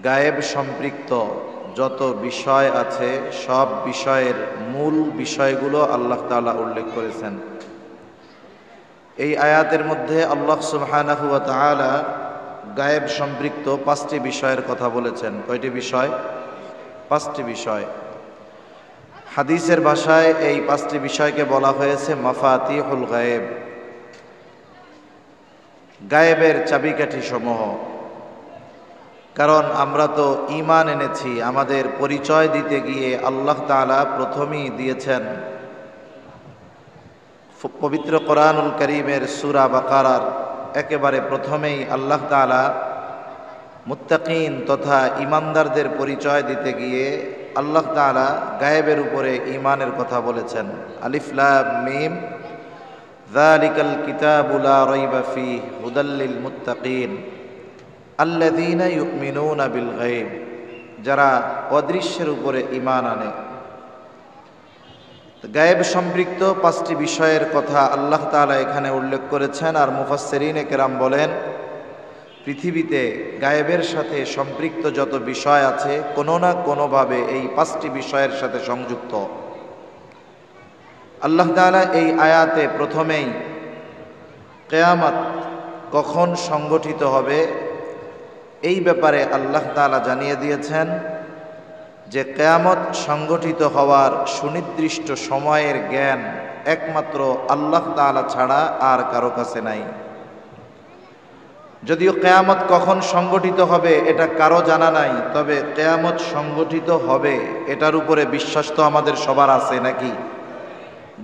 গায়েব সম্পৃক্ত যত বিষয় আছে সব বিষয়ের মূল বিষয়গুলো আল্লাহ তাআলা উল্লেখ করেছেন। এই আয়াতের মধ্যে আল্লাহ সুবহানাহু ওয়া তাআলা গায়েব সম্পৃক্ত 5টি বিষয়ের কথা বলেছেন। কয়টি বিষয়? 5টি বিষয়। হাদিসের ভাষায় এই 5টি বিষয়কে বলা হয়েছে মাফাতিহুল গায়েব, গায়েবের চাবিকাঠি সমূহ। কারণ আমরা তো ঈমান এনেছি, আমাদের পরিচয় দিতে গিয়ে আল্লাহ তাআলা প্রথমেই দিয়েছেন পবিত্র কোরআনুল কারীমের সূরা বাকারার একেবারে প্রথমেই আল্লাহ তাআলা মুত্তাকিন তথা ঈমানদারদের পরিচয় দিতে গিয়ে আল্লাহ তাআলা গায়েবের উপরে ঈমানের কথা বলেছেন। আলিফ লাম মিম যালিকাল কিতাবু লা রাইবা ফীহি হুদাল লিল মুত্তাকিন আল্লাযীনা ইউমিনুনা বিল গায়ব, যারা অদৃশ্যের উপরে ঈমান আনে। গায়েব সম্পৃক্ত 5টি বিষয়ের কথা আল্লাহ তাআলা এখানে উল্লেখ করেছেন। আর মুফাসসিরিনে কেরাম বলেন, পৃথিবীতে গায়েবের সাথে সম্পৃক্ত যত বিষয় আছে কোনো না কোনোভাবে এই 5টি বিষয়ের সাথে সংযুক্ত। আল্লাহ তাআলা এই আয়াতে প্রথমেই কিয়ামত কখন সংগঠিত হবে এই ব্যাপারে আল্লাহ তাআলা জানিয়ে দিয়েছেন যে কিয়ামত সংগঠিত হওয়ার সুনির্দিষ্ট সময়ের জ্ঞান একমাত্র আল্লাহ তাআলা ছাড়া আর কারো কাছে নাই। যদিও কিয়ামত কখন সংগঠিত হবে এটা কারো জানা নাই, তবে কিয়ামত সংগঠিত হবে এটার উপরে বিশ্বাস তো আমাদের সবার আছে নাকি?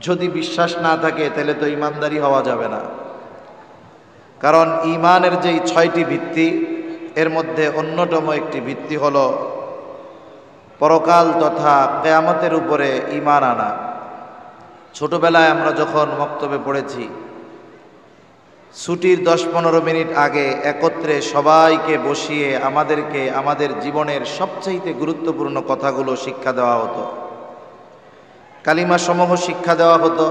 যদি বিশ্বাস না থাকে তাহলে তো ঈমানদারি হওয়া যাবে না। কারণ ঈমানের যেই 6টি ভিত্তি এর মধ্যে অন্যতম একটি ভিত্তি হলো পরকাল তথা কিয়ামতের উপরে ঈমান আনা। ছোটবেলায় আমরা যখন মক্তবে পড়েছি, ছুটির 10-15 মিনিট আগে একত্রে সবাইকে বসিয়ে আমাদেরকে আমাদের জীবনের সবচাইতে গুরুত্বপূর্ণ কথাগুলো শিক্ষা দেওয়া হতো। কালিমা সমূহ শিক্ষা দেওয়া হতো।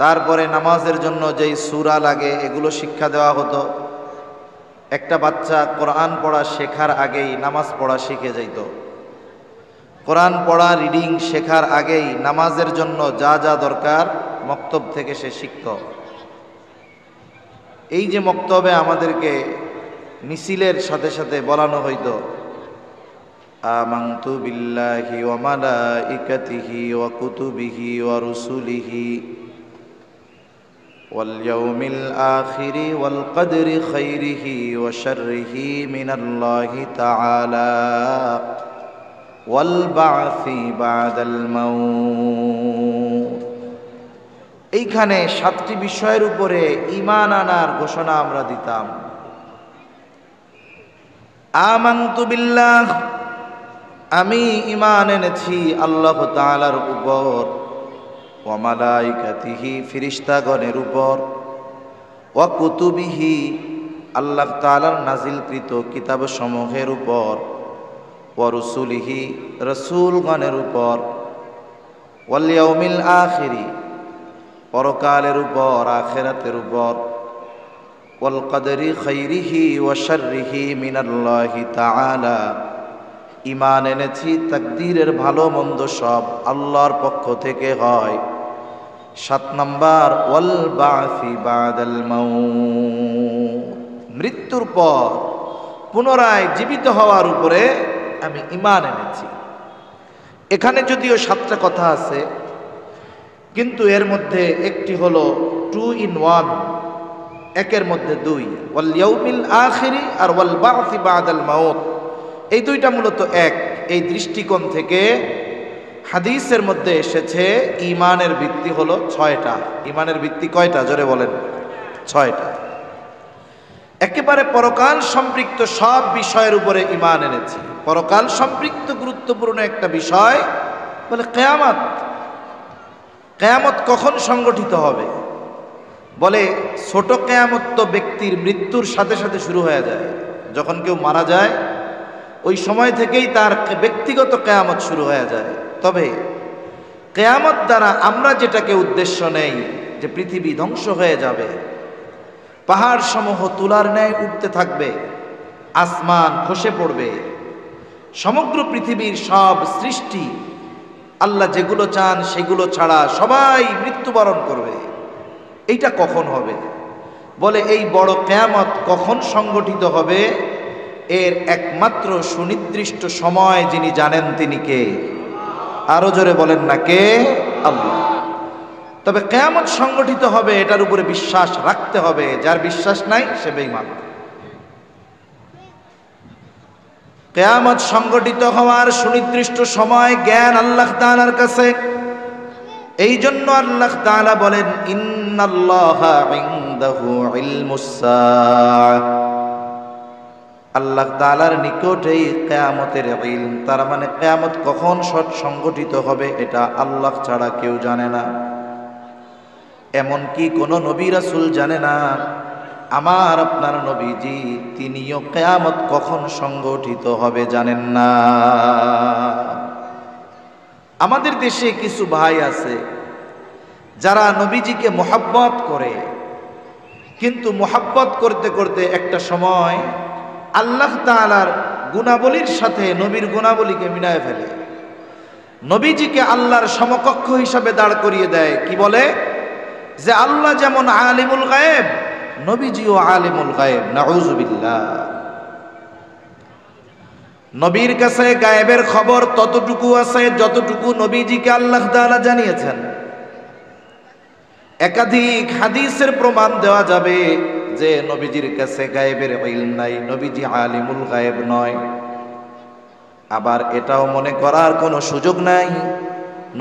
তারপরে নামাজের জন্য যেই সূরা লাগে এগুলো শিক্ষা দেওয়া হতো। একটা বাচ্চা কোরআন পড়া শেখার আগেই নামাজ পড়া শিখে যাইত। কোরআন পড়া রিডিং শেখার আগেই নামাজের জন্য যা যা দরকার মক্তব থেকে সে শিখত। এই যে মক্তবে আমাদেরকে মিছিলের সাথে সাথে বলানো হইতো, আমানতু বিল্লাহি ওয়া মালাইকাতিহি ওয়া কুতুবিহি ওয়া রুসুলিহি ওয়াল ইয়াউমিল আখিরি ওয়াল কদরি খাইরিহি ওয়া শাররিহি মিনাল্লাহি তাআলা ওয়াল বা'সি বা'দাল মাউত। এইখানে 7টি বিষয়ের উপরে ঈমান আনার ঘোষণা আমরা দিতাম। আমানতু বিল্লাহ, আমি ঈমান এনেছি আল্লাহ তাআলার উপর, ওয়া মালাইকাতিহি, ফেরেশতাগণের উপর, ওয়া কুতুবিহি, আল্লাহ তাআলার নাজিলকৃত কিতাবসমূহের উপর, ওয়া রুসুলিহি, রাসূলগণের উপর, ওয়াল ইয়াউমিল আখিরি, পরকালের উপর, আখিরাতের উপর, ওয়াল কদরি খাইরিহি ওয়া শাররিহি মিনাল্লাহি তাআলা, ঈমান এনেছি তাকদীরের ভালো মন্দ সব আল্লাহর পক্ষ থেকে হয়। 7 নাম্বার ওয়াল বা'সি বা'দাল মাউত, মৃত্যুর পর পুনরায় জীবিত হওয়ার উপরে আমি ঈমান এনেছি। এখানে যদিও 7টা কথা আছে, কিন্তু এর মধ্যে একটি হলো 2 in 1, একের মধ্যে 2, ওয়াল ইয়াউমিল আখিরি আর ওয়াল বা'সি বা'দাল মাউত, এই 2টা মূলত এক। এই দৃষ্টিকোণ থেকে হাদিসের মধ্যে এসেছে ঈমানের ভিত্তি হলো 6টা। ঈমানের ভিত্তি কয়টা জোরে বলেন? 6টা। একেবারে পরকাল সম্পৃক্ত সব বিষয়ের উপরে ঈমান এনেছি। পরকাল সম্পৃক্ত গুরুত্বপূর্ণ একটা বিষয় বলে কিয়ামত। কিয়ামত কখন সংগঠিত হবে? বলে ছোট কিয়ামত তো ব্যক্তির মৃত্যুর সাথে সাথে শুরু হয়ে যায়। যখন কেউ মারা যায় ওই সময় থেকেই তার ব্যক্তিগত কিয়ামত শুরু হয়ে যায়। তবে কিয়ামত দ্বারা আমরা যেটাকে উদ্দেশ্য নেই যে পৃথিবী ধ্বংস হয়ে যাবে, পাহাড় সমূহ তুলার ন্যায় উঠতে থাকবে, আসমান খসে পড়বে, সমগ্র পৃথিবীর সব সৃষ্টি আল্লাহ যেগুলো চান সেগুলো ছাড়া সবাই মৃত্যুবরণ করবে। এইটা কখন হবে? বলে এই বড় কিয়ামত কখন সংগঠিত হবে এর একমাত্র সুনির্দিষ্ট সময় যিনি জানেন তিনি কে? আরো জোরে বলেন না, কে? আল্লাহ। তবে কিয়ামত সংগঠিত হবে এটার উপরে বিশ্বাস রাখতে হবে, যার বিশ্বাস নাই সে বেঈমান। কিয়ামত সংগঠিত হওয়ার সুনির্দিষ্ট সময় জ্ঞান আল্লাহ তাআলার কাছে। এই জন্য আল্লাহ তাআলা বলেন ইন্নাল্লাহা ইনদাহু ইলমুস সাআহ, আল্লাহ তাআলার নিকটেই কিয়ামতের ইলম। তার মানে কিয়ামত কখন সংগঠিত হবে এটা আল্লাহ ছাড়া কেউ জানে না, এমনকি কোন নবী রাসূল জানে না। আমার আপনার নবীজি তিনিও কিয়ামত কখন সংগঠিত হবে জানেন না। আমাদের দেশে কিছু ভাই আছে যারা নবীজিকে মোহাব্বত করে, কিন্তু মোহাব্বত করতে করতে একটা সময় আল্লাহ তাআলার গুণাবলীর সাথে নবীর গুণাবলীকে মিলায় ফেলে, নবীজিকে আল্লাহর সমকক্ষ হিসাবে দাঁড় করিয়ে দেয়। কি বলে? যে আল্লাহ যেমন আলিমুল গায়েব, নবীজিও আলিমুল গায়েব। নাউযুবিল্লাহ। নবীর কাছে গায়েবের খবর ততটুকু আছে যতটুকু নবীজিকে আল্লাহ তাআলা জানিয়েছেন। একাধিক হাদিসের প্রমাণ দেওয়া যাবে যে নবীজির কাছে গায়েবের ইলম নাই, নবীজি আলিমুল গায়েব নয়। আবার এটাও মনে করার কোনো সুযোগ নাই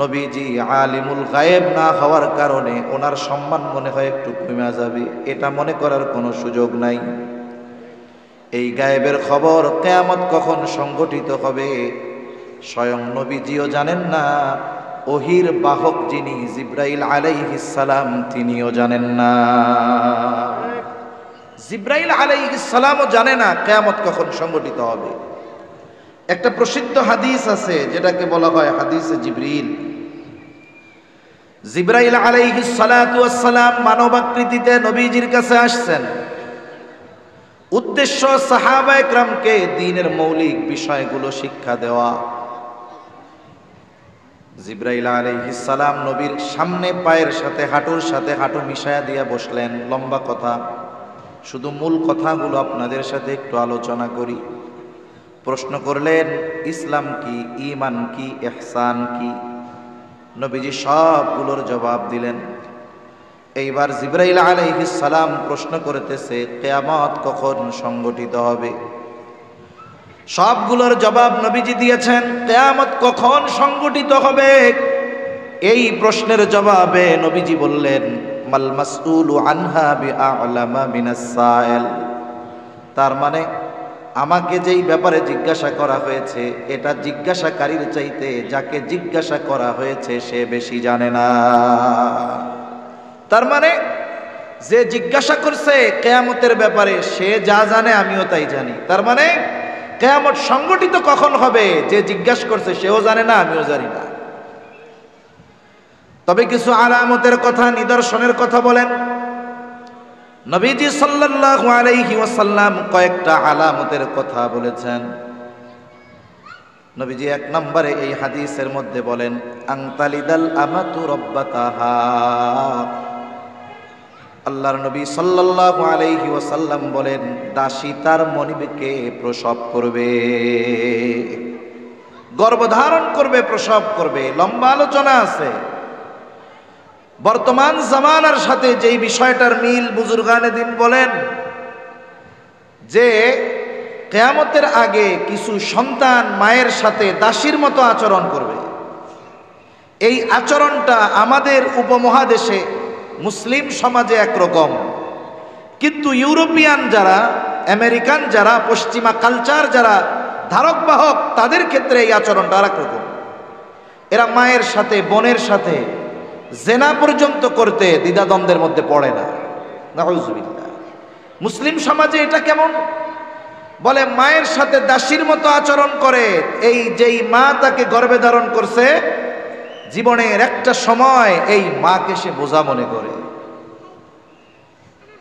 নবীজি আলিমুল গায়েব না হওয়ার কারণে ওনার সম্মান মনে হয় একটু কমে যাবে, এটা মনে করার কোনো সুযোগ নাই। এই গায়েবের খবর কিয়ামত কখন সংগঠিত হবে স্বয়ং নবীজিও জানেন না, ওহির বাহক যিনি জিব্রাইল আলাইহিস সালাম তিনিও জানেন না। জিব্রাইল আলাইহিস সালামও জানে না কিয়ামত কখন সংগঠিত হবে। একটা প্রসিদ্ধ হাদিস আছে যেটাকে বলা হয় হাদিসে জিবরিল। জিব্রাইল আলাইহিস সালাতু ওয়াস সালাম মানবাকৃতিতে নবীজির কাছে আসছেন। উদ্দেশ্য সাহাবায়ে কেরামকে দ্বীনের মৌলিক বিষয়গুলো শিক্ষা দেওয়া। জিব্রাইল আলাইহিস সালাম নবীর সামনে পায়ের সাথে হাঁটুর সাথে হাঁটু মিশায়া দিয়া বসলেন। লম্বা কথা, শুধু মূল কথাগুলো আপনাদের সাথে একটু আলোচনা করি। প্রশ্ন করলেন ইসলাম কি, ঈমান কি, ইহসান কি? নবীজি সবগুলোর জবাব দিলেন। এইবার জিব্রাইল আলাইহিস সালাম প্রশ্ন করতেছে কিয়ামত কখন সংগঠিত হবে। সবগুলোর জবাব নবীজি দিয়েছেন। কিয়ামত কখন সংগঠিত হবে এই প্রশ্নের জবাবে নবীজি বললেন মাল মাসউলু আনহা বিআলামা মিনাস সাইল। তার মানে আমাকে যেই ব্যাপারে জিজ্ঞাসা করা হয়েছে এটা জিজ্ঞাসাকারীর চাইতে যাকে জিজ্ঞাসা করা হয়েছে সে বেশি জানে না। তার মানে যে জিজ্ঞাসা করছে কিয়ামতের ব্যাপারে সে যা জানে আমিও তাই জানি। তার মানে কিয়ামত সংগঠিত কখন হবে যে জিজ্ঞাসা করছে সেও জানে না, আমিও জানি না। তবে কিছু আলামতের কথা, নিদর্শনের কথা বলেন নবীজি সাল্লাল্লাহু আলাইহি ওয়াসাল্লাম। কয়েকটা আলামতের কথা বলেছেন নবীজি। এক নম্বরে এই হাদিসের মধ্যে বলেন আনতালিদাল আমাতু রাব্বাতাহা। আল্লাহর নবী সাল্লাল্লাহু আলাইহি ওয়াসাল্লাম বলেন দাসী তার মনিবকে প্রসব করবে, গর্ভধারণ করবে, প্রসব করবে। লম্বা আলোচনা আছে। বর্তমান জামানার সাথে যেই বিষয়টার মিল বুজুর্গানে দিন বলেন যে কিয়ামতের আগে কিছু সন্তান মায়ের সাথে দাসীর মতো আচরণ করবে। এই আচরণটা আমাদের উপমহাদেশে মুসলিম সমাজে একরকম, কিন্তু ইউরোপিয়ান যারা, আমেরিকান যারা, পশ্চিমা কালচার যারা ধারক বাহক তাদের ক্ষেত্রে এই আচরণটা আরেক রকম। এরা মায়ের সাথে বোনের সাথে জেনা পর্যন্ত করতে দ্বিধাদ্বন্দ্বের মধ্যে পড়ে না। নাউযুবিল্লাহ। মুসলিম সমাজে এটা কেমন? বলে মায়ের সাথে দাসীর মতো আচরণ করে। এই যেই মা তাকে গর্ভে ধারণ করছে জীবনের একটা সময় এই মাকে সে বোঝা মনে করে।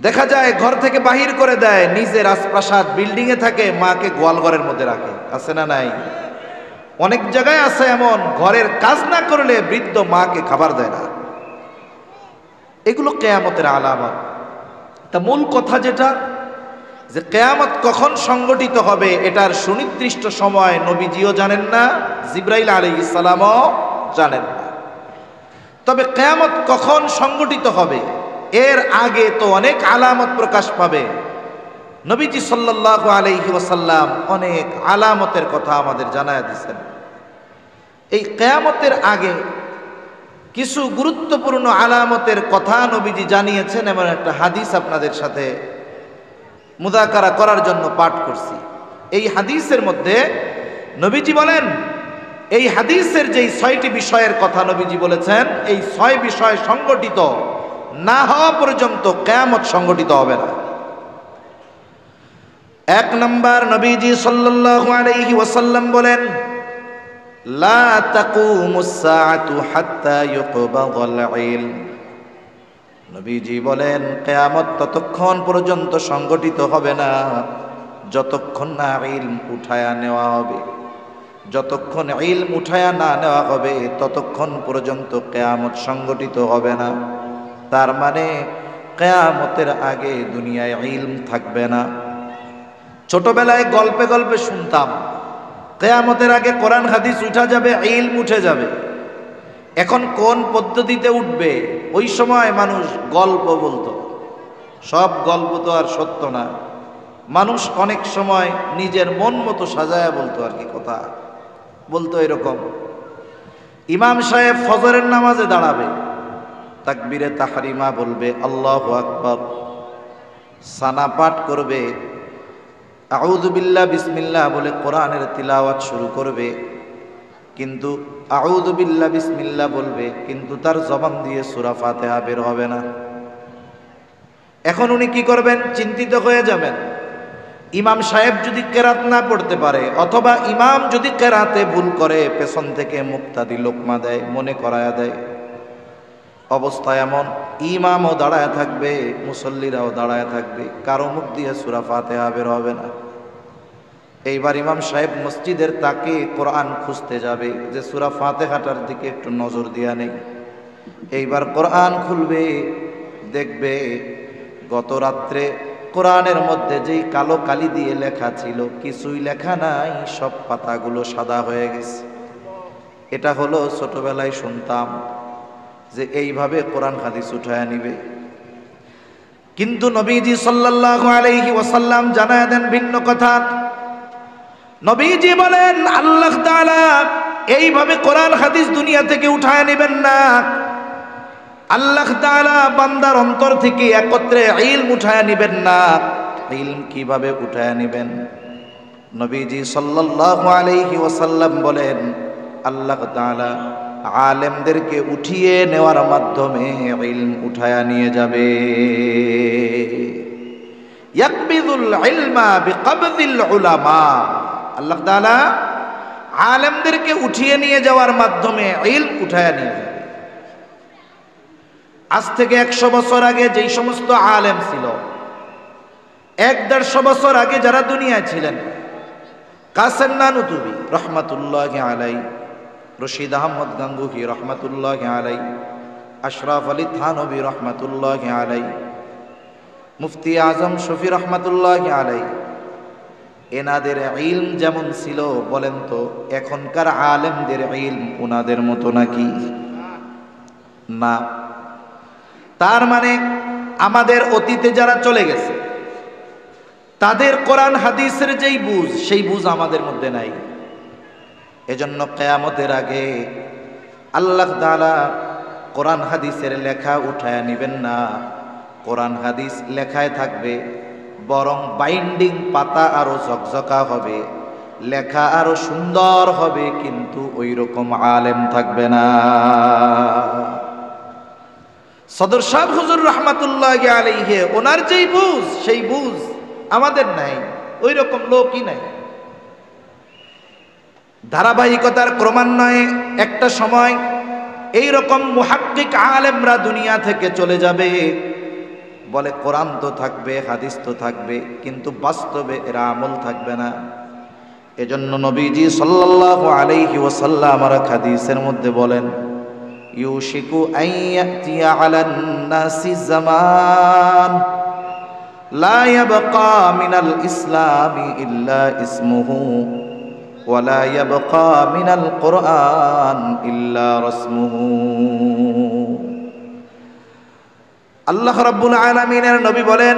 দেখা যায় ঘর থেকে বাহির করে দেয়, নিজে রাজপ্রাসাদ বিল্ডিং এ থাকে, মাকে গোয়ালঘরের মধ্যে রাখে। আছে না নাই? অনেক জায়গায় আছে এমন, ঘরের কাজ না করলে বৃদ্ধ মাকে খাবার দেয় না। এগুলো কিয়ামতের আলামত। তা মূল কথা যেটা, যে কিয়ামত কখন সংগঠিত হবে এটার সুনির্দিষ্ট সময় নবীজিও জানেন না, জিবরাইল আলাইহিস সালামও জানেন না। তবে কিয়ামত কখন সংগঠিত হবে এর আগে তো অনেক আলামত প্রকাশ পাবে। নবীজি সাল্লাল্লাহু আলাইহি ওয়াসাল্লাম অনেক আলামতের কথা আমাদের জানায় দিয়েছেন। এই কিয়ামতের আগে কিছু গুরুত্বপূর্ণ আলামতের কথা নবীজি জানিয়েছেন, এমন একটা হাদিস আপনাদের সাথে মুযাকারা করার জন্য পাঠ করছি। এই হাদিসের মধ্যে নবীজি বলেন, এই হাদিসের যেই 6টি বিষয়ের কথা নবীজি বলেছেন, এই 6 বিষয় সংগঠিত না হওয়া পর্যন্ত কিয়ামত সংগঠিত হবে না। 1 নাম্বার, নবীজি সাল্লাল্লাহু আলাইহি ওয়াসাল্লাম বলেন, লা তাকুমুস সাআতু হাত্তা ইউকবাদাল ইলম। নবীজি বলেন, কিয়ামত ততক্ষণ পর্যন্ত সংগঠিত হবে না যতক্ষণ না ইলম উঠায়া নেওয়া হবে। যতক্ষণ ইলম উঠায়া না নেওয়া হবে ততক্ষণ পর্যন্ত কিয়ামত সংগঠিত হবে না। তার মানে কিয়ামতের আগে দুনিয়ায় ইলম থাকবে না। ছোটবেলায় গল্পে গল্পে শুনতাম, কিয়ামতের আগে কোরআন হাদিস উঠা যাবে, ইলম উঠে যাবে। এখন কোন পদ্ধতিতে উঠবে? ওই সময় মানুষ গল্প বলতো। সব গল্প তো আর সত্য না, মানুষ অনেক সময় নিজের মন মতো সাজায়া বলতো আর কি, কথা বলতো এরকম। ইমাম সাহেব ফজরের নামাজে দাঁড়াবে, তাকবীরে তাহরিমা বলবে, আল্লাহু আকবার, সানা পাঠ করবে, আউযু বিল্লাহ বিসমিল্লাহ বলে কোরআনের তিলাওয়াত শুরু করবে। কিন্তু আউযু বিল্লাহ বিসমিল্লাহ বলবে, কিন্তু তার জবান দিয়ে সূরা ফাতিহা বের হবে না। এখন উনি কি করবেন? চিন্তিত হয়ে যাবেন। ইমাম সাহেব যদি কেরাত না পড়তে পারে, অথবা ইমাম যদি কেরাতে ভুল করে, পেছন থেকে মুক্তাদি লোকমা দেয়, মনে করায়া দেয়, অবস্থা এমন, ইমামও দাঁড়ায় থাকবে, মুসল্লিরাও দাঁড়ায় থাকবে, কারো মুখ দিয়ে সূরা ফাতিহা বের হবে না। এইবার ইমাম সাহেব মসজিদের তাকে কোরআন খুঁজতে যাবে, যে সূরা ফাতিহাটার দিকে একটু নজর দিয়া নেই। এইবার কোরআন খুলবে, দেখবে গত রাত্রে কোরআনের মধ্যে যেই কালো কালি দিয়ে লেখা ছিল কিছুই লেখা নাই, সব পাতাগুলো সাদা হয়ে গেছে। এটা হলো ছোটবেলায় শুনতাম যে এইভাবে কোরআন হাদিস উঠায় নিবে। কিন্তু নবীজি সাল্লাল্লাহু আলাইহি ওয়াসাল্লাম জানায় দেন ভিন্ন কথা। নবীজি বলেন, আল্লাহ তাআলা এইভাবে কোরআন হাদিস দুনিয়া থেকে উঠায় নেবেন না। আল্লাহ তাআলা বান্দার অন্তর থেকে একত্রে ইলম উঠায় নেবেন না। ইলম কিভাবে উঠায় নেবেন? নবীজি সাল্লাল্লাহু আলাইহি ওয়াসাল্লাম বলেন, আল্লাহ তাআলা আলেমদেরকে উঠিয়ে নেওয়ার মাধ্যমে ইলম উঠায়া নিয়ে যাবে। ইয়াকবিদুল ইলমা বিকবদিল উলামা। আল্লাহ তাআলা আলেমদেরকে উঠিয়ে নিয়ে যাওয়ার মাধ্যমে ইলম উঠায়া নিয়ে যাবে। আজ থেকে 100 বছর আগে যেই সমস্ত আলেম ছিল, 150 বছর আগে যারা দুনিয়ায় ছিলেন, কাসেম নানুতুবি রহমাতুল্লাহি আলাইহি, রশিদ আহমদ গাঙ্গুহি রহমাতুল্লাহি আলাইহি, আশরাফ আলী থানভী রহমাতুল্লাহি আলাইহি, মুফতি আজম শফি রহমাতুল্লাহি আলাইহি, এনাদের ইলম যেমন ছিল, বলেন তো এখনকার আলেমদের ইলম ওনাদের মতো নাকি? না। তার মানে আমাদের অতীতে যারা চলে গেছে তাদের কোরআন হাদিসের যেই বুঝ, সেই বুঝ আমাদের মধ্যে নাই। এজন্য কিয়ামতের আগে আল্লাহ তাআলা কোরআন হাদিসের লেখা উঠায় নেবেন না। কোরআন হাদিস লেখায় থাকবে, বরং বাইন্ডিং পাতা আরো ঝকঝকা হবে, লেখা আরো সুন্দর হবে, কিন্তু ওই রকম আলেম থাকবে না। সদর সাহেব হুজুর রহমাতুল্লাহি আলাইহি, ওনার যেই বুঝ, সেই বুঝ আমাদের নাই, ওই রকম লোকই নাই। ধারাবাহিকতার ক্রমান্বয়ে একটা সময় এই রকম মুহাক্কিক আলেমরা দুনিয়া থেকে চলে যাবে। বলে কোরআন তো থাকবে, হাদিস তো থাকবে, কিন্তু বাস্তবে এরা আমল থাকবে না। এজন্য নবীজি সাল্লাল্লাহু আলাইহি ওয়াসাল্লাম আর হাদিসের মধ্যে বলেন, ইউশিকু আইয়াতিয়া আলান নাসি জামান লা ইয়াবকা মিনাল ইসলামি ইল্লা ইসমুহু ওয়া লা ইয়াবকা মিনাল কুরআন ইল্লা রাসমুহু। আল্লাহ রাব্বুল আলামিনের নবী বলেন,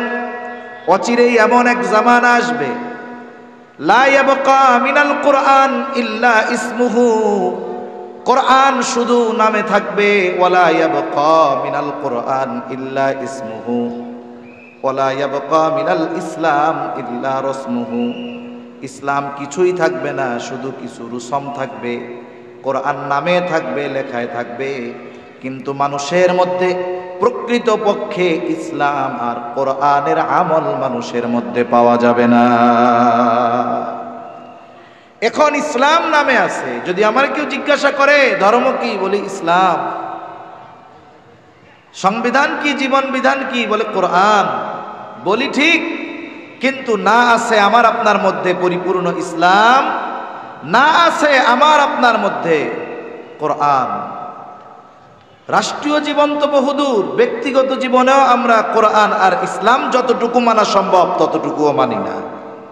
অচিরেই এমন এক জামানা আসবে, লা ইয়াবকা মিনাল কুরআন ইল্লা ইসমুহু, কোরআন শুধু নামে থাকবে, ওয়ালা ইয়াবকা মিনাল কুরআন ইল্লা ইসমুহু ওয়ালা ইয়াবকা মিনাল ইসলাম ইল্লা রাসমুহু। ইসলাম কিছুই থাকবে না, শুধু কিছু রুসম থাকবে। কোরআন নামে থাকবে, লেখায় থাকবে, কিন্তু মানুষের মধ্যে প্রকৃত পক্ষে ইসলাম আর কোরআনের আমল মানুষের মধ্যে পাওয়া যাবে না। এখন ইসলাম নামে আছে, যদি আমার কেউ জিজ্ঞাসা করে ধর্ম কি, বলি ইসলাম। সংবিধান কি, জীবন বিধান কি, বলে কোরআন। বলি ঠিক, কিন্তু না আছে আমার আপনার মধ্যে পরিপূর্ণ ইসলাম, না আছে আমার আপনার মধ্যে কোরআন। রাষ্ট্রীয় জীবন তো বহুদূর, ব্যক্তিগত জীবনেও আমরা কোরআন আর ইসলাম যতটুকু মানা সম্ভব ততটুকুও মানি না,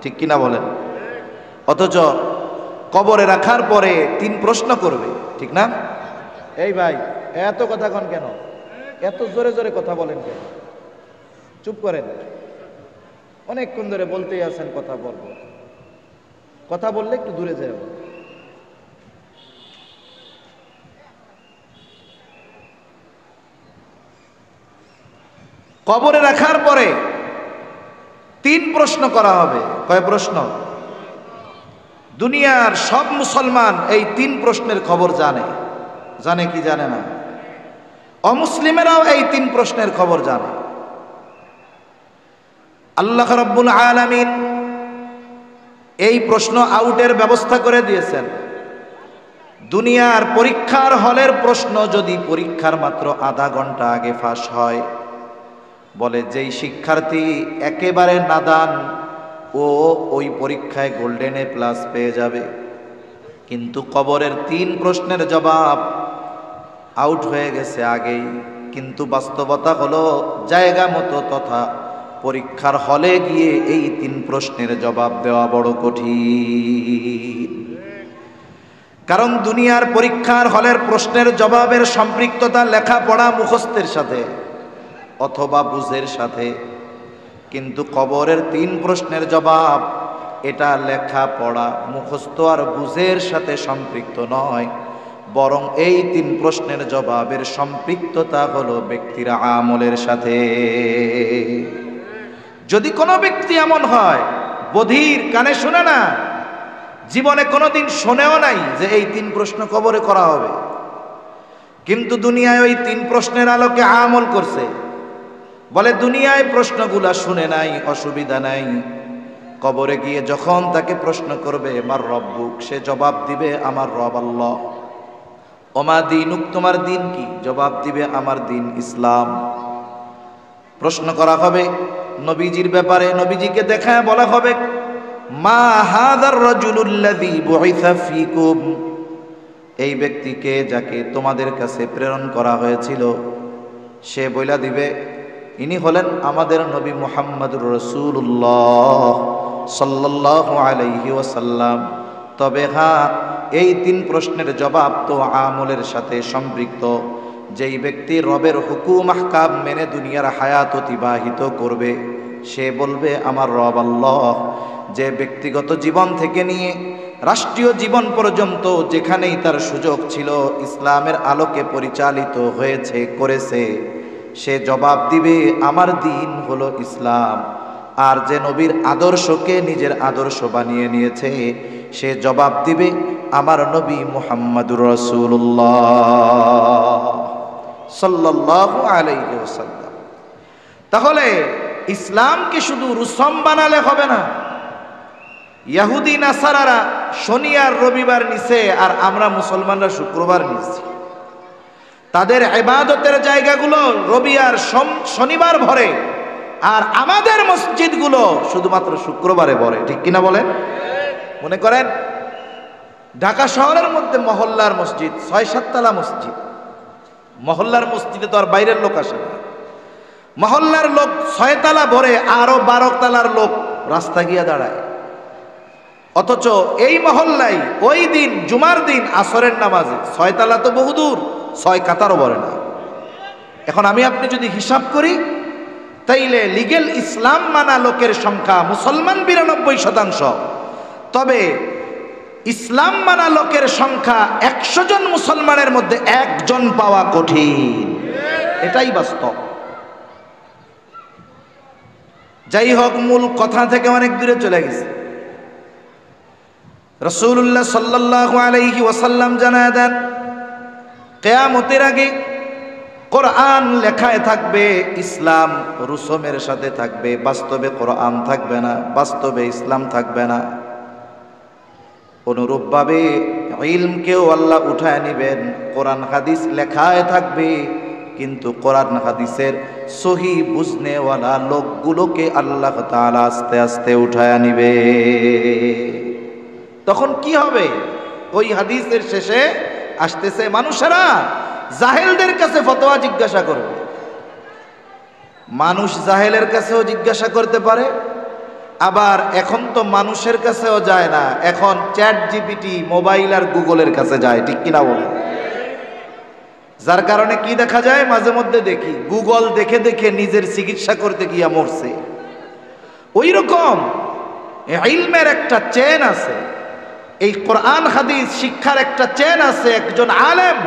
ঠিক কিনা বলেন? অথচ কবরে রাখার পরে 3 প্রশ্ন করবে, ঠিক না? এই ভাই, এত কথা কন কেন? এত জোরে জোরে কথা বলেন কেন? চুপ করেন, অনেকক্ষণ ধরে বলতেই আছেন কথা বলবো, কথা বললে একটু দূরে যাও। কবরে রাখার পরে 3 প্রশ্ন করা হবে। কয় প্রশ্ন? দুনিয়ার সব মুসলমান এই 3 প্রশ্নের খবর জানে। জানে কি জানে না? অমুসলিমেরাও এই 3 প্রশ্নের খবর জানে। আল্লাহ রাব্বুল আলামিন এই প্রশ্ন আউটের ব্যবস্থা করে দিয়েছেন। দুনিয়ার পরীক্ষার হলের প্রশ্ন যদি পরীক্ষার মাত্র আধা ঘন্টা আগে ফাঁস হয়, বলে যেই শিক্ষার্থী একেবারে নাদান ও ওই পরীক্ষায় গোল্ডেন এ প্লাস পেয়ে যাবে। কিন্তু কবরের 3 প্রশ্নের জবাব আউট হয়ে গেছে আগেই। কিন্তু বাস্তবতা হলো জায়গা মতো তথা পরীক্ষার হলে গিয়ে এই 3 প্রশ্নের জবাব দেওয়া বড় কঠিন। কারণ দুনিয়ার পরীক্ষার হলের প্রশ্নের জবাবের সম্পৃক্ততা লেখাপড়া মুখস্থের সাথে অথবা বুঝের সাথে, কিন্তু কবরের 3 প্রশ্নের জবাব এটা লেখাপড়া মুখস্থ আর বুঝের সাথে সম্পৃক্ত নয়, বরং এই 3 প্রশ্নের জবাবের সম্পৃক্ততা হলো ব্যক্তির আমলের সাথে। যদি কোনো ব্যক্তি এমন হয় বধির, কানে শুনে না, জীবনে কোনোদিন শোনেও নাই যে এই 3 প্রশ্ন কবরে করা হবে, কিন্তু দুনিয়ায় ওই 3 প্রশ্নের আলোকে আমল করছে, বলে দুনিয়ায় প্রশ্নগুলা শুনে নাই, অসুবিধা নাই, কবরে গিয়ে যখন তাকে প্রশ্ন করবে মার রব্বুক, সে জবাব দিবে আমার রব আল্লাহ। ওমা দীনুক, তোমার দিন কি? জবাব দিবে আমার দিন ইসলাম। প্রশ্ন করা হবে নবীজির ব্যাপারে, নবীজিকে দেখায় বলা হবে মা হাযার রাজুলুল্লাযী বুইসা ফীকুম, এই ব্যক্তিকে যাকে তোমাদের কাছে প্রেরণ করা হয়েছিল। সে বইলা দিবে ইনি হলেন আমাদের নবী মুহাম্মদুর রাসূলুল্লাহ সাল্লাল্লাহু আলাইহি ওয়াসাল্লাম। তবে হ্যাঁ, এই 3 প্রশ্নের জবাব তো আমলের সাথে সম্পৃক্ত। যেই ব্যক্তি রবের হুকুম আহকাম মেনে দুনিয়ার হায়াত অতিবাহিত করবে, সে বলবে আমার রব আল্লাহ। যে ব্যক্তিগত জীবন থেকে নিয়ে রাষ্ট্রীয় জীবন পর্যন্ত যেখানেই তার সুযোগ ছিল ইসলামের আলোকে পরিচালিত হয়েছে, করেছে, সে জবাব দিবে আমার দিন হলো ইসলাম। আর যে নবীর আদর্শকে নিজের আদর্শ বানিয়ে নিয়েছে, সে জবাব দিবে আমার নবী মুহাম্মদুর রাসূলুল্লাহ সাল্লাল্লাহু আলাইহি ওয়াসাল্লাম। তাহলে ইসলামকে শুধু রুসম বানালে হবে না। ইহুদি নাসারারা শনি আর রবিবার নিছে, আর আমরা মুসলমানরা শুক্রবার নিছি। তাদের ইবাদতের জায়গাগুলো রবি আর শনিবার ভরে, আর আমাদের মসজিদগুলো শুধুমাত্র শুক্রবারে ভরে, ঠিক কিনা বলেন? মনে করেন ঢাকা শহরের মধ্যে মহল্লার মসজিদ ৬-৭ তলা মসজিদ, মহল্লার মসজিদে তো আর বাইরের লোক আসে না, মহল্লার লোক ৬ তলা ভরে, আরো ১২ তলার লোক রাস্তা গিয়া দাঁড়ায়। অথচ এই মহল্লায় ওই দিন জুমার দিন আসরের নামাজে ৬ তলা তো বহুদূর, ৬ কাতারও ভরে না। এখন আমি আপনি যদি হিসাব করি, তাইলে লিগেল ইসলাম মানা লোকের সংখ্যা মুসলমান ৯২%, তবে ইসলাম মানা লোকের সংখ্যা ১০০ জন মুসলমানের মধ্যে ১ জন পাওয়া কঠিন, এটাই বাস্তব। যাই হোক, মূল কথা থেকে অনেক দূরে চলে গেছে। রাসূলুল্লাহ সাল্লাল্লাহু আলাইহি ওয়াসাল্লাম জানায় দেন, কিয়ামতের আগে কোরআন লেখায় থাকবে, ইসলাম রুসুমের সাথে থাকবে, বাস্তবে কোরআন থাকবে না, বাস্তবে ইসলাম থাকবে না। অনুরূপভাবে ইলমকেও আল্লাহ উঠায় নিবেন, কোরআন হাদিস লেখায় থাকবে, কিন্তু কোরআন হাদিসের সহি বুঝনেওয়ালা লোকগুলোকে আল্লাহ তাআলা আস্তে আস্তে উঠায় নিবে। তখন কি হবে? ওই হাদিসের শেষে আসতেছে, মানুষেরা জাহেলদের কাছে ফতোয়া জিজ্ঞাসা করবে। মানুষ জাহেলের কাছেও জিজ্ঞাসা করতে পারে, আবার এখন তো মানুষের কাছেও যায় না, এখন চ্যাট জিপিটি, মোবাইল আর গুগলের কাছে যায়, ঠিক কিনা বলে? যার কারণে কি দেখা যায়, মাঝে মধ্যে দেখি গুগল দেখে দেখে নিজের চিকিৎসা করতে গিয়া মরছে। ওই রকম ইলমের একটা চেন আছে, এই কোরআন হাদিস শিক্ষার একটা চেন আছে। একজন আলেম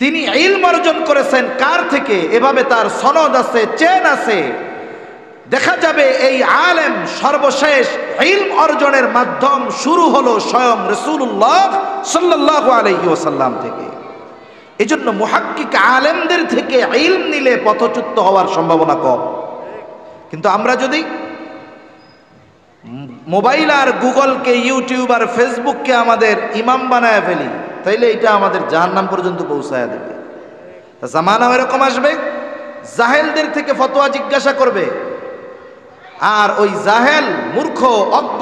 তিনি ইলম অর্জন করেছেন কার থেকে, এভাবে তার সনদ আছে, চেন আছে। দেখা যাবে এই আলেম সর্বশেষ ইলম অর্জনের মাধ্যম শুরু হলো স্বয়ং রাসূলুল্লাহ সাল্লাল্লাহু আলাইহি ওয়াসাল্লাম থেকে। এজন্য মুহাক্কিক আলেমদের থেকে ইলম নিলে পথচ্যুত হওয়ার সম্ভাবনা কম। কিন্তু আমরা যদি মোবাইল আর গুগলকে, ইউটিউব আর ফেসবুককে আমাদের ইমাম বানায় ফেলি, তাইলে এটা আমাদের জাহান্নাম পর্যন্ত পৌঁছায় দেবে। জামানা এরকম আসবে, জাহেলদের থেকে ফতোয়া জিজ্ঞাসা করবে, আর ওই জাহেল মূর্খ অজ্ঞ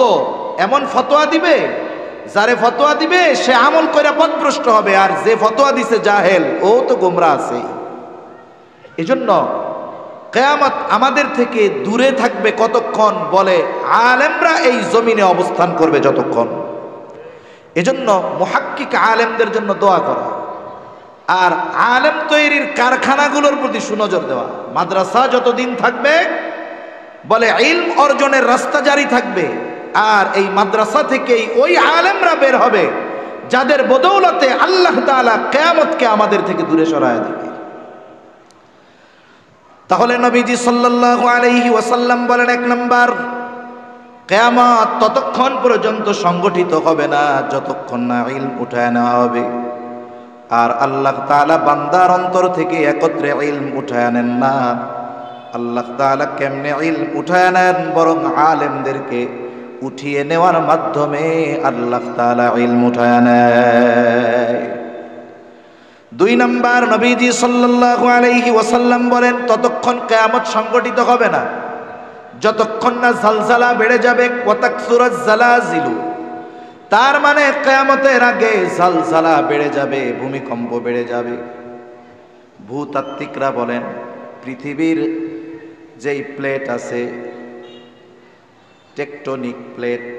এমন ফতোয়া দিবে, যারে ফতোয়া দিবে সে আমল কইরা পথভ্রষ্ট হবে, আর যে ফতোয়া দিছে জাহেল ও তো গোমরা আছে। এজন্য কিয়ামত আমাদের থেকে দূরে থাকবে কতক্ষণ? বলে আলেমরা এই জমিনে অবস্থান করবে যতক্ষণ। এজন্য মুহাক্কিক আলেমদের জন্য দোয়া করা, আর আলেম তৈরির কারখানাগুলোর প্রতি সুনজর দেওয়া। মাদ্রাসা যতদিন থাকবে বলে ইলম অর্জনের রাস্তা জারি থাকবে, আর এই মাদ্রাসা থেকেই ওই আলেমরা বের হবে যাদের বদৌলতে আল্লাহ তাআলা কিয়ামতকে আমাদের থেকে দূরে সরায় দেবে। তাহলে নবীজি সাল্লাল্লাহু আলাইহি ওয়াসাল্লাম বলেন, ১ নাম্বার, কিয়ামত ততক্ষণ পর্যন্ত সংগঠিত হবে না যতক্ষণ না ইলম উঠায় নেওয়া হবে। আর আল্লাহ তাআলা বান্দার অন্তর থেকে একত্রে ইলম উঠায় নেন না। আল্লাহ তাআলা কেমনে ইলম উঠায় নেন? বরং আলেমদেরকে উঠিয়ে নেওয়ার মাধ্যমে আল্লাহ তাআলা ইলম উঠায় নেয়। ২ নাম্বার, নবীজি সাল্লাল্লাহু আলাইহি ওয়াসাল্লাম বলেন, ততক্ষণ কিয়ামত সংগঠিত হবে না যতক্ষণ না জালজালা বেড়ে যাবে, ওয়াতাকসুরাজ জালাজিলু। তার মানে কিয়ামতের আগে জালজালা বেড়ে যাবে, ভূমিকম্প বেড়ে যাবে। ভূতাত্ত্বিকরা বলেন, পৃথিবীর যেই প্লেট আছে, টেকটনিক প্লেট,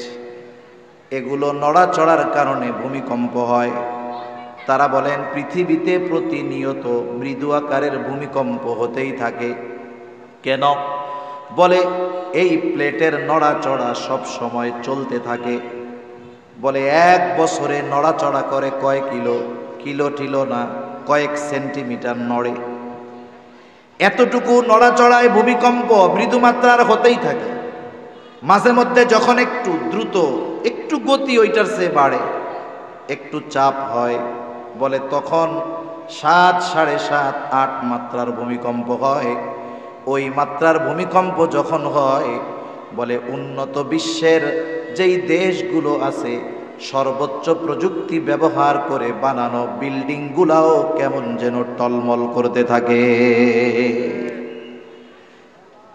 এগুলো নড়াচড়ার কারণে ভূমিকম্প হয়। তারা বলেন পৃথিবীতে প্রতিনিয়ত মৃদু আকারের ভূমিকম্প হতেই থাকে। কেন? বলে এই প্লেটের নড়াচড়া সব সময় চলতে থাকে। বলে ১ বছরে নড়াচড়া করে কয় কিলো, কিলো টিলো না, কয়েক সেন্টিমিটার নড়ে। এতটুকু নড়াচড়ায় ভূমিকম্প মৃদু মাত্রার হতেই থাকে। মাঝে মধ্যে যখন একটু দ্রুত, একটু গতি ওইটার চেয়ে বাড়ে, একটু চাপ হয়, বলে তখন ৭, ৭.৫, ৮ মাত্রার ভূমিকম্প হয়। ওই মাত্রার ভূমিকম্প যখন হয়, বলে উন্নত বিশ্বের যেই দেশগুলো আছে সর্বোচ্চ প্রযুক্তি ব্যবহার করে বানানো বিল্ডিংগুলাও কেমন যেন টলমল করতে থাকে।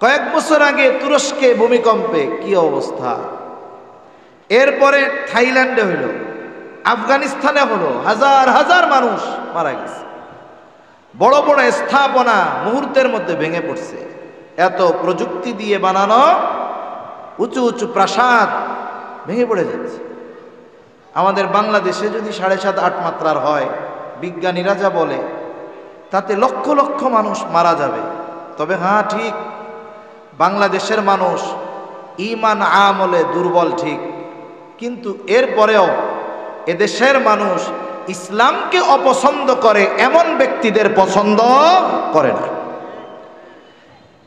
কয়েক বছর আগে তুরস্কে ভূমিকম্পে কি অবস্থা, এরপরে থাইল্যান্ডে হইল, আফগানিস্তানে হলো, হাজার হাজার মানুষ মারা গেছে। বড় বড় স্থাপনা মুহূর্তের মধ্যে ভেঙে পড়ছে। এত প্রযুক্তি দিয়ে বানানো উঁচু উঁচু প্রাসাদ ভেঙে পড়ে যাচ্ছে। আমাদের বাংলাদেশে যদি 7.5-8 মাত্রার হয়, বিজ্ঞানীরা যা বলে তাতে লক্ষ লক্ষ মানুষ মারা যাবে। তবে হ্যাঁ, ঠিক, বাংলাদেশের মানুষ ঈমান আমলে দুর্বল ঠিক, কিন্তু এরপরেও এদেশের মানুষ ইসলামকে অপছন্দ করে এমন ব্যক্তিদের পছন্দ করে না।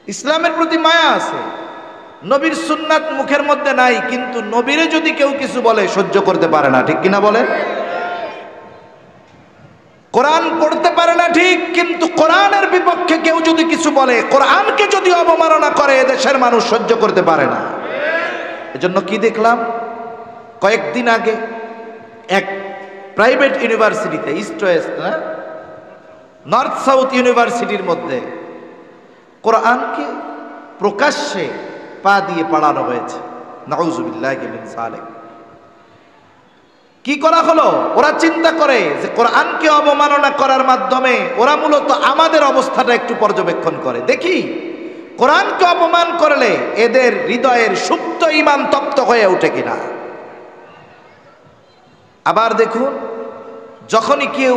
ইসলামের প্রতি মায়া আছে, নবীর সুন্নাত মুখের মধ্যে নাই, কিন্তু নবীরে যদি কেউ কিছু বলে সহ্য করতে পারে না, ঠিক কিনা বলে? কোরআন পড়তে পারে না ঠিক, কিন্তু কোরআনের বিপক্ষে কেউ যদি কিছু বলে, কোরআনকে যদি অবমাননা করে, এদেশের মানুষ সহ্য করতে পারে না। এজন্য কি দেখলাম কয়েকদিন আগে এক প্রাইভেট ইউনিভার্সিটিতে, ইস্ট ওয়েস্ট না, নর্থ সাউথ ইউনিভার্সিটির মধ্যে কোরআনকে প্রকাশ্যে পা দিয়ে পড়ানো হয়েছে। নাউযুবিল্লাহি মিন যালিক। কি করা হলো? ওরা চিন্তা করে যে কোরআনকে অবমাননা করার মাধ্যমে ওরা মূলত আমাদের অবস্থাটা একটু পর্যবেক্ষণ করে, দেখি কোরআনকে অপমান করলে এদের হৃদয়ের সুপ্ত ঈমান তপ্ত হয়ে ওঠে কিনা। আবার দেখুন, যখনই কেউ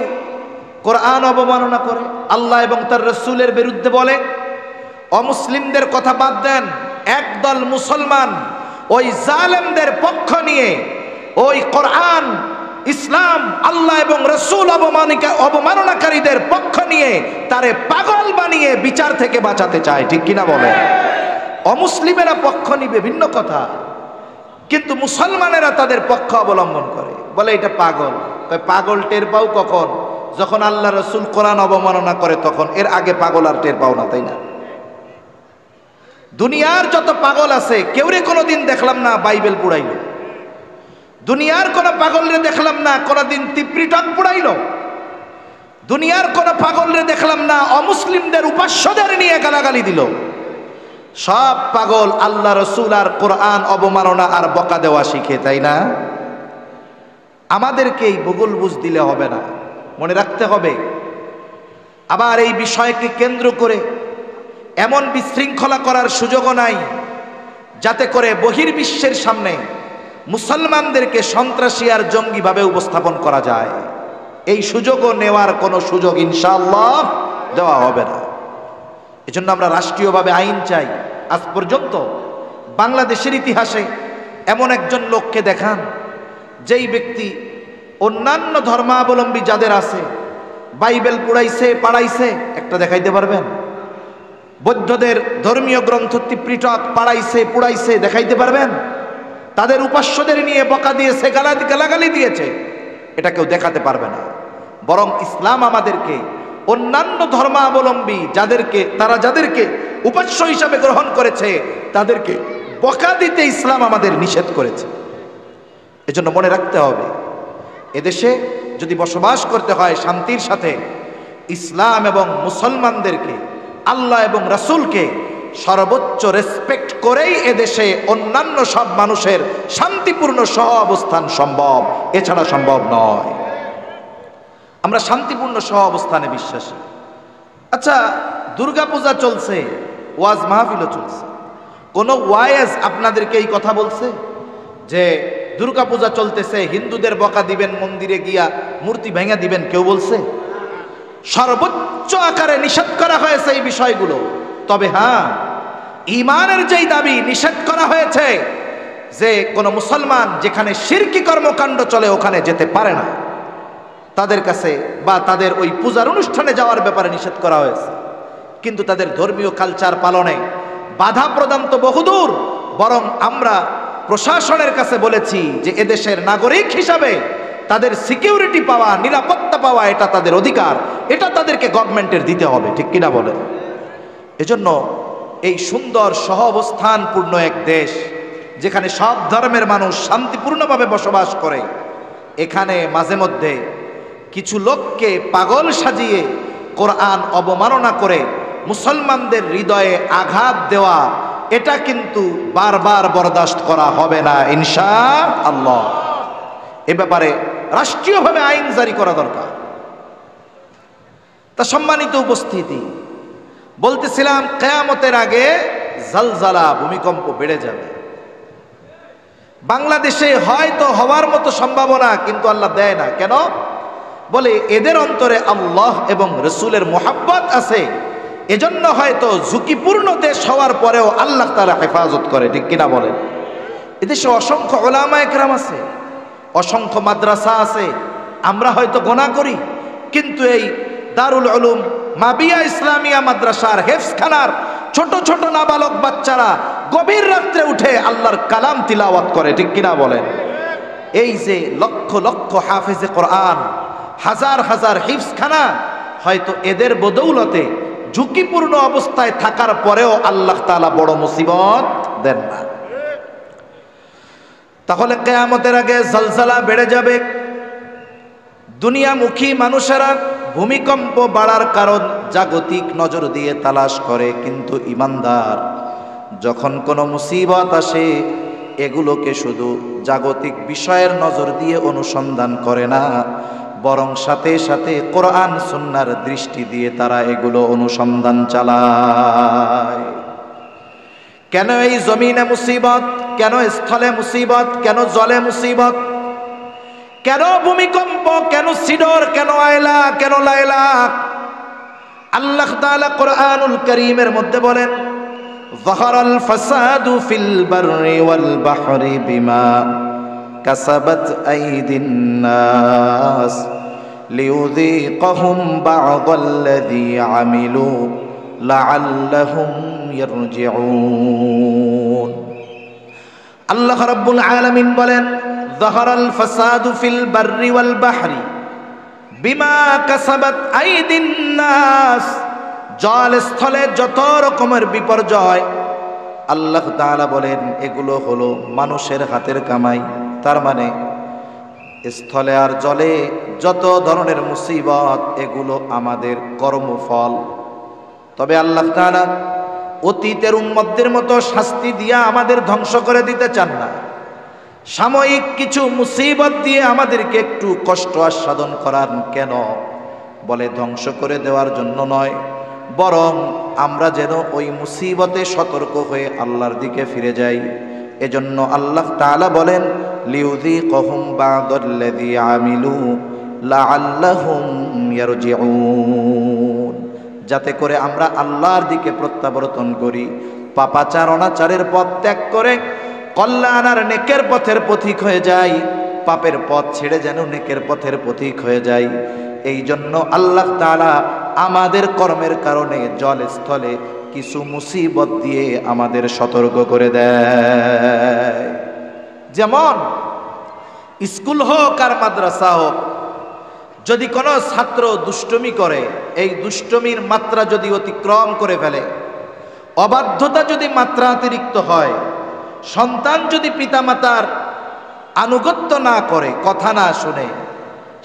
কোরআন অবমাননা করে, আল্লাহ এবং তার রাসূলের বিরুদ্ধে বলে, অমুসলিমদের কথা বাদ দেন, একদল মুসলমান ওই জালেমদের পক্ষ নিয়ে ওই কোরআন, ইসলাম, আল্লাহ এবং রাসূল অবমাননাকারীদের পক্ষ নিয়ে তারে পাগল বানিয়ে বিচার থেকে বাঁচাতে চায়, ঠিক কিনা বলে? অমুসলিমেরা পক্ষ নিবে ভিন্ন কথা, কিন্তু মুসলমানেরা তাদের পক্ষ অবলম্বন করে, বলে এটা পাগল। পাগল টের পাও কখন? যখন আল্লাহ রাসূল কোরআন অবমাননা করে তখন। এর আগে পাগল আর টের পাও না, তাই না? দুনিয়ার যত পাগল আছে, কেউরে কোনোদিন দেখলাম না বাইবেল পুড়াইল। দুনিয়ার কোন পাগলরে দেখলাম না কোনদিন তিপ্রিটক পুড়াইল। দুনিয়ার কোন পাগলরে দেখলাম না অমুসলিমদের উপাস্যদের নিয়ে গালাগালি দিল। সব পাগল আল্লাহ রাসূল আর কোরআন অবমাননা আর বকা দেওয়া শিখে, তাই না? আমাদেরকে এই ভূগোল বুঝ দিলে হবে না, মনে রাখতে হবে। আবার এই বিষয়কে কেন্দ্র করে এমন বিশৃঙ্খলা করার সুযোগও নাই যাতে করে বহির্বিশ্বের সামনে মুসলমানদেরকে সন্ত্রাসী আর জঙ্গিভাবে উপস্থাপন করা যায়। এই সুযোগও নেওয়ার কোনো সুযোগ ইনশাআল্লাহ দেওয়া হবে না। এজন্য আমরা রাষ্ট্রীয়ভাবে আইন চাই। আজ পর্যন্ত বাংলাদেশের ইতিহাসে এমন একজন লোককে দেখান যেই ব্যক্তি অন্যান্য ধর্মাবলম্বী যাদের আছে বাইবেল পুড়াইছে, পাড়াইছে, একটা দেখাইতে পারবেন? বৌদ্ধদের ধর্মীয় গ্রন্থ ত্রিপিটক পাড়াইছে, পুড়াইছে, দেখাইতে পারবেন? তাদের উপাস্যদের নিয়ে বকা দিয়েছে, গালাগালি দিয়েছে, এটা কেউ দেখাতে পারবে না। বরং ইসলাম আমাদেরকে অন্যান্য ধর্মাবলম্বী যাদেরকে উপাস্য হিসাবে গ্রহণ করেছে তাদেরকে বকা দিতে ইসলাম আমাদের নিষেধ করেছে। এজন্য মনে রাখতে হবে, এদেশে যদি বসবাস করতে হয় শান্তির সাথে, ইসলাম এবং মুসলমানদেরকে, আল্লাহ এবং রাসূলকে সর্বোচ্চ রেসপেক্ট করেই এদেশে অন্যান্য সব মানুষের শান্তিপূর্ণ সহ অবস্থান সম্ভব, এছাড়া সম্ভব নয়। আমরা শান্তিপূর্ণ সহ অবস্থানে বিশ্বাসী। আচ্ছা, দুর্গাপূজা চলছে, ওয়াজ মাহফিলও চলছে, কোন ওয়াইজ আপনাদেরকে এই কথা বলছে যে দুর্গাপূজা চলতেছে, হিন্দুদের বকা দিবেন, মন্দিরে গিয়া মূর্তি ভেঙে দিবেন? কেউ বলছে? সর্বোচ্চ আকারে নিষেধ করা হয়েছে এই বিষয়গুলো। তবে হ্যাঁ, ঈমানের যেই দাবি নিষেধ করা হয়েছে যে কোন মুসলমান যেখানে শিরকি কর্মকাণ্ড চলে ওখানে যেতে পারে না, তাদের কাছে বা তাদের ওই পূজার অনুষ্ঠানে যাওয়ার ব্যাপারে নিষেধ করা হয়েছে। কিন্তু তাদের ধর্মীয় কালচার পালনে বাধা প্রদান তো বহুদূর। বরং আমরা প্রশাসনের কাছে বলেছি যে এদেশের নাগরিক হিসাবে তাদের সিকিউরিটি পাওয়া, নিরাপত্তা পাওয়া, এটা তাদের অধিকার, এটা তাদেরকে গভর্নমেন্টের দিতে হবে, ঠিক কিনা বলেন? এজন্য এই সুন্দর সহ অবস্থানপূর্ণ এক দেশ যেখানে সব ধর্মের মানুষ শান্তিপূর্ণভাবে বসবাস করে, এখানে মাঝে মধ্যে কিছু লোককে পাগল সাজিয়ে কোরআন অবমাননা করে মুসলমানদের হৃদয়ে আঘাত দেওয়া, এটা কিন্তু বারবার বরদাস্ত করা হবে না ইনশাআল্লাহ। এ ব্যাপারে রাষ্ট্রীয়ভাবে আইন জারি করা দরকার। তা সম্মানিত উপস্থিতি, বলতেছিলাম কিয়ামতের আগে জালজালা, ভূমিকম্প বেড়ে যাবে। বাংলাদেশে হয়তো হওয়ার মতো সম্ভাবনা, কিন্তু আল্লাহ দেয় না কেন? বলে এদের অন্তরে আল্লাহ এবং রসুলের মোহাব্বত আছে, এজন্য হয়তো ঝুঁকিপূর্ণ দেশ হওয়ার পরেও আল্লাহ তাআলা হেফাজত করে। ঠিক কিনা বলেন? এদেশে অসংখ্য উলামা একরাম আছে, অসংখ্য মাদ্রাসা আছে, আমরা হয়তো গোনা করি, কিন্তু এই দারুল উলুম মাবিয়া ইসলামিয়া মাদ্রাসার হেফজখানার ছোট ছোট নাবালক বাচ্চারা গভীর রাত্রে উঠে আল্লাহর কালাম তিলাওয়াত করে। ঠিক কিনা বলেন? এই যে লক্ষ লক্ষ হাফেজে কোরআন, হাজার হাজার হিফজখানা, হয়তো এদের বদৌলতে ঝুঁকিপূর্ণ অবস্থায় থাকার পরেও আল্লাহ তাআলা বড় মুসিবত দেন না। তাহলে কিয়ামতের আগে জালজালা বেড়ে যাবে। দুনিয়ামুখী মানুষেরা ভূমিকম্প বাড়ার কারণ জাগতিক নজর দিয়ে তালাশ করে, কিন্তু ঈমানদার যখন কোনো মুসিবত আসে এগুলোকে শুধু জাগতিক বিষয়ের নজর দিয়ে অনুসন্ধান করে না, বরং সাথে সাথে কোরআন সুন্নাহর দৃষ্টি দিয়ে তারা এগুলো অনুসন্ধান চালায়। কেন এই জমিনে মুসিবত, কেন স্থলে মুসিবত, কেন জলে মুসিবত, কেন ভূমিকম্প, কেন সিডর, কেন আয়লা, কেন লায়লা? আল্লাহ তাআলা কোরআনুল কারীমের মধ্যে বলেন, যাহারাল ফাসাদু ফিল বাররি ওয়াল বাহরি বিমা কাসাবাত আইদিন নাস লিয়ুযীকাহুম বা'দাল্লাযী আমিলু লাআল্লাহুম ইয়ারজিউন। আল্লাহ রাব্বুল আলামিন বলেন, যাহারাল ফাসাদু ফিল বাররি ওয়াল বাহরি বিমা কাসাবাত আইদিন নাস। জল স্থলে যত রকমের বিপর্যয়, আল্লাহ তাআলা বলেন এগুলো হলো মানুষের হাতের কামাই। তার মানে স্থলে আর জলে যত ধরনের মুসিবত, এগুলো আমাদের কর্মফল। তবে আল্লাহ তাআলা অতীতের উম্মতদের মতো শাস্তি দিয়া আমাদের ধ্বংস করে দিতে চান না। সাময়িক কিছু মুসিবত দিয়ে আমাদেরকে একটু কষ্ট আস্বাদন করান কেন? বলে ধ্বংস করে দেওয়ার জন্য নয়, বরং আমরা যেন ওই মুসিবতে সতর্ক হয়ে আল্লাহর দিকে ফিরে যাই। এজন্য আল্লাহ তাআলা বলেন, লিয়ুযীকাহুম বা'দাল্লাযী আমিলু লাআল্লাহুম ইয়ারজিউন, যাতে করে আমরা আল্লাহর দিকে প্রত্যাবর্তন করি, পাপাচার অনাচারের পথ ত্যাগ করে কল্যাণ আর নেকের পথের পথিক হয়ে যাই, পাপের পথ ছেড়ে যেন নেকের পথের পথিক হয়ে যাই। এই জন্য আল্লাহ তাআলা আমাদের কর্মের কারণে জল স্থলে কিছু মুসিবত দিয়ে আমাদের সতর্ক করে দেয়। যেমন স্কুল হোক আর মাদ্রাসা হোক, যদি কোনো ছাত্র দুষ্টমি করে, এই দুষ্টমির মাত্রা যদি অতিক্রম করে ফেলে, অবাধ্যতা যদি মাত্রা অতিরিক্ত হয়, সন্তান যদি পিতামাতার আনুগত্য না করে, কথা না শুনে,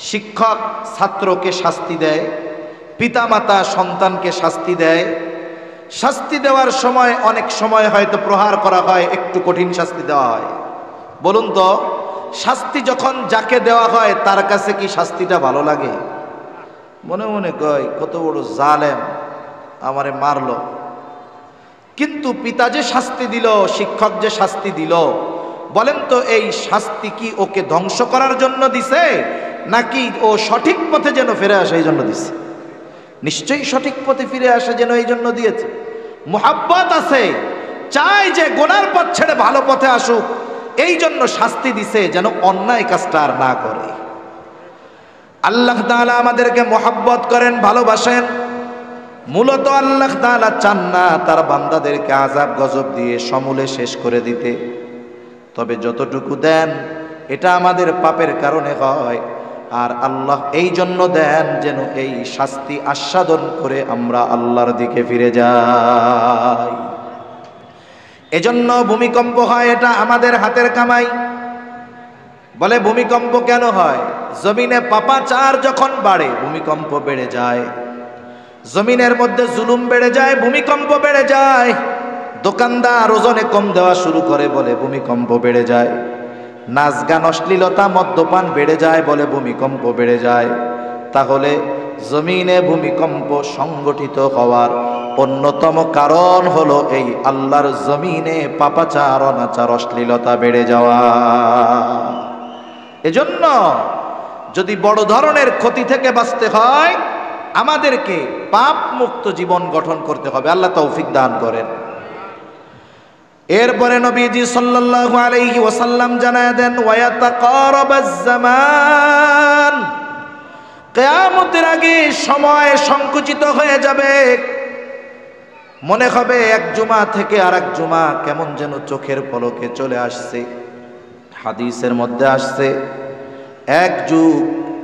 শিক্ষক ছাত্রকে শাস্তি দেয়, পিতামাতা সন্তানকে শাস্তি দেয়। শাস্তি দেওয়ার সময় অনেক সময় হয়তো প্রহার করা হয়, একটু কঠিন শাস্তি দেওয়া হয়। বলুন তো, শাস্তি যখন যাকে দেওয়া হয় তার কাছে কি শাস্তিটা ভালো লাগে? মনে মনে কয় কত বড় জালেম, আমারে মারলো। কিন্তু পিতা যে শাস্তি দিল, শিক্ষক যে শাস্তি দিল, বলেন তো এই শাস্তি কি ওকে ধ্বংস করার জন্য দিছে, নাকি ও সঠিক পথে যেন ফিরে আসে এই জন্য দিছে? নিশ্চয়ই সঠিক পথে ফিরে আসে যেন এই জন্য দিয়েছে। মুহাব্বত আছে, চাই যে গুনার পথ ছেড়ে ভালো পথে আসুক, এই জন্য শাস্তি দিছে যেন অন্যায় কাজটা আর না করে। আল্লাহ তাআলা আমাদেরকে মুহাব্বত করেন, ভালোবাসেন। মূলত আল্লাহ তাআলা চান না তার বান্দাদেরকে আযাব গজব দিয়ে সমূলে শেষ করে দিতে। তবে যতটুকু দেন এটা আমাদের পাপের কারণে হয়, আর আল্লাহ এই জন্য দেন যেন এই শাস্তি আস্বাদন করে আমরা আল্লাহর দিকে ফিরে যাই। এজন্য ভূমিকম্প হয়, এটা আমাদের হাতের কামাই। বলে ভূমিকম্প কেন হয়? জমিনে পাপাচার যখন বাড়ে ভূমিকম্প বেড়ে যায়। জমিনের মধ্যে জুলুম বেড়ে যায়, ভূমিকম্প বেড়ে যায়। দোকানদার ওজনে কম দেওয়া শুরু করে বলে ভূমিকম্প বেড়ে যায়। নাচ গান অশ্লীলতা মদ্যপান বেড়ে যায় বলে ভূমিকম্প বেড়ে যায়। তাহলে জমিনে ভূমিকম্প সংগঠিত হওয়ার অন্যতম কারণ হলো এই আল্লাহর জমিনে পাপাচার অনাচার অশ্লীলতা বেড়ে যাওয়া। এজন্য যদি বড় ধরনের ক্ষতি থেকে বাঁচতে হয় আমাদেরকে পাপ মুক্ত জীবন গঠন করতে হবে। আল্লাহ তৌফিক দান করেন। এরপরে নবীজি সাল্লাল্লাহু আলাইহি ওয়াসাল্লাম জানায় দেন ওয়ায়াতাকারাবাজ জামান, কিয়ামতের আগে সময় সংকুচিত হয়ে যাবে। মনে হবে এক জুমা থেকে আরেক জুমা কেমন যেন চোখের পলকে চলে আসছে। হাদিসের মধ্যে আসছে এক যুগ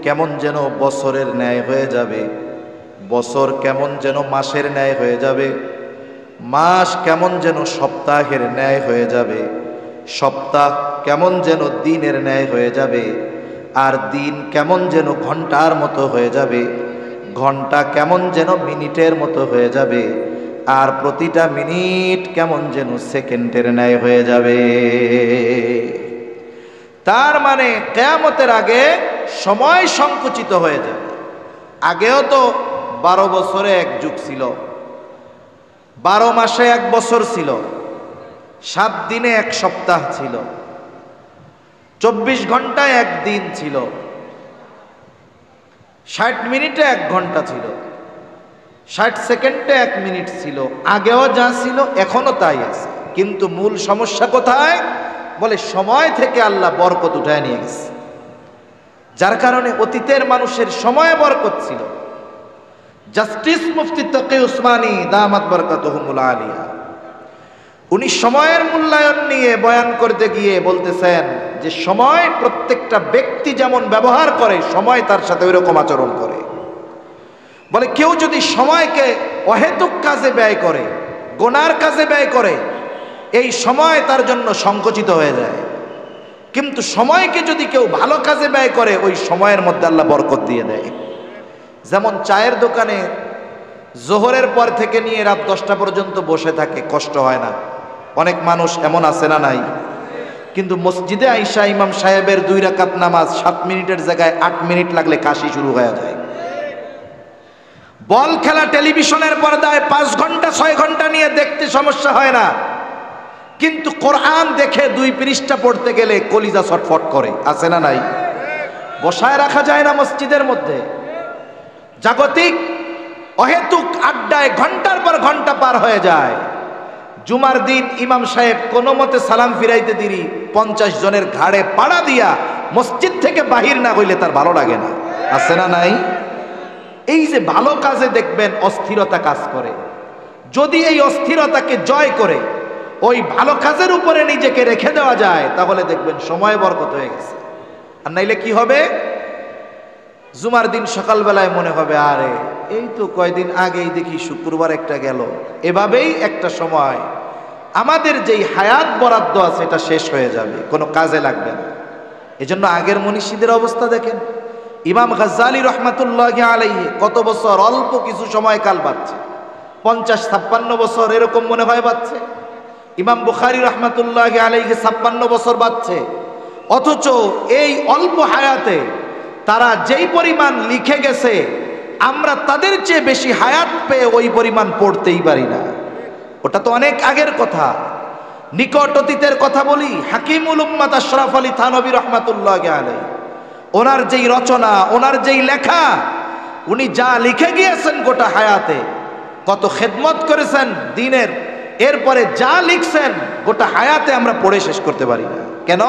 কেমন যেন বছরের ন্যায় হয়ে যাবে, বছর কেমন যেন মাসের ন্যায় হয়ে যাবে, মাস কেমন যেন সপ্তাহের ন্যায় হয়ে যাবে, সপ্তাহ কেমন যেন দিনের ন্যায় হয়ে যাবে, আর দিন কেমন যেন ঘন্টার মতো হয়ে যাবে, ঘন্টা কেমন যেন মিনিটের মতো হয়ে যাবে, আর প্রতিটা মিনিট কেমন যেন সেকেন্ডের ন্যায় হয়ে যাবে। তার মানে কিয়ামতের আগে সময় সংকুচিত হয়ে যাবে। আগেও তো 12 বছরে এক যুগ ছিল, 12 মাসে এক বছর ছিল, 7 দিনে এক সপ্তাহ ছিল, 24 ঘন্টায় এক দিন ছিল, 60 মিনিটে এক ঘন্টা ছিল, 60 সেকেন্ডে এক মিনিট ছিল। আগেও যা ছিল এখনো তাই আছে, কিন্তু মূল সমস্যা কোথায়? বলে সময় থেকে আল্লাহ বরকত উঠায় নিয়ে গেছে, যার কারণে অতীতের মানুষের সময়ে বরকত ছিল। জাস্টিস মুফতি তকি উসমানী দামাত বরকাতুহুমুল আলিয়া উনি সময়ের মূল্যায়ন নিয়ে বয়ান করতে গিয়ে বলতেছেন যে সময় প্রত্যেকটা ব্যক্তি যেমন ব্যবহার করে সময় তার সাথে ওইরকম আচরণ করে। বলে কেউ যদি সময়কে অহেতুক কাজে ব্যয় করে, গুনার কাজে ব্যয় করে, এই সময় তার জন্য সংকুচিত হয়ে যায়। কিন্তু সময়কে যদি কেউ ভালো কাজে ব্যয় করে ওই সময়ের মধ্যে আল্লাহ বরকত দিয়ে দেয়। যেমন চায়ের দোকানে জোহরের পর থেকে নিয়ে রাত 10টা পর্যন্ত বসে থাকে, কষ্ট হয় না। অনেক মানুষ এমন আছে না নাই? কিন্তু মসজিদে আইসা ইমাম সাহেবের 2 রাকাত নামাজ 7 মিনিটের জায়গায় 8 মিনিট লাগলে কাশি শুরু হয়ে যায়। বল খেলা টেলিভিশনের পর্দায় 5 ঘন্টা 6 ঘন্টা নিয়ে দেখতে সমস্যা হয় না, কিন্তু কোরআন দেখে 2 পৃষ্ঠা পড়তে গেলে কলিজা ছটফট করে, আছে না নাই? বসায় রাখা যায় না মসজিদের মধ্যে। জাগতিক অহেতুক আড্ডায় ঘন্টার পর ঘন্টা পার হয়ে যায়। জুমার দিন ইমাম সাহেব কোনো মতে সালাম ফিরাইতে দিরি 50 জনের ঘাড়ে পাড়া দিয়া মসজিদ থেকে বাহির না হইলে তার ভালো লাগে না, আছে না নাই? এই যে ভালো কাজে দেখবেন অস্থিরতা কাজ করে, যদি এই অস্থিরতাকে জয় করে ওই ভালো কাজের উপরে নিজেকে রেখে দেওয়া যায় তাহলে দেখবেন সময় বরকত হয়ে গেছে। আর নাইলে কি হবে? জুমার দিন সকালবেলায় মনে হবে আরে এই তো কয়দিন আগেই দেখি শুক্রবার একটা গেল। এভাবেই একটা সময় আমাদের যেই হায়াত বরাদ্দ আছে এটা শেষ হয়ে যাবে, কোনো কাজে লাগবে না। এজন্য আগের মনীষীদের অবস্থা দেখেন। ইমাম গাজ্জালী রহমাতুল্লাহি আলাইহি কত বছর, অল্প কিছু সময় কাল বাঁচছে, 50-56 বছর এরকম মনে হয় বাঁচছে। ইমাম বুখারী রহমাতুল্লাহি আলাইহি 56 বছর বাঁচছে, অথচ এই অল্প হায়াতে তারা যেই পরিমাণ লিখে গেছে আমরা তাদের চেয়ে বেশি হায়াত পেয়ে ওই পরিমাণ পড়তেই পারি না। ওটা তো অনেক আগের কথা। নিকট অতীতের কথা বলি, হাকিমুল উম্মাত আশরাফ আলী থানভী রহমাতুল্লাহি আলাইহি ওনার যেই রচনা, ওনার যেই লেখা, উনি যা লিখে গিয়েছেন গোটা হায়াতে, কত খেদমত করেছেন দ্বীনের, এরপরে যা লিখছেন গোটা হায়াতে আমরা পড়ে শেষ করতে পারি না। কেন?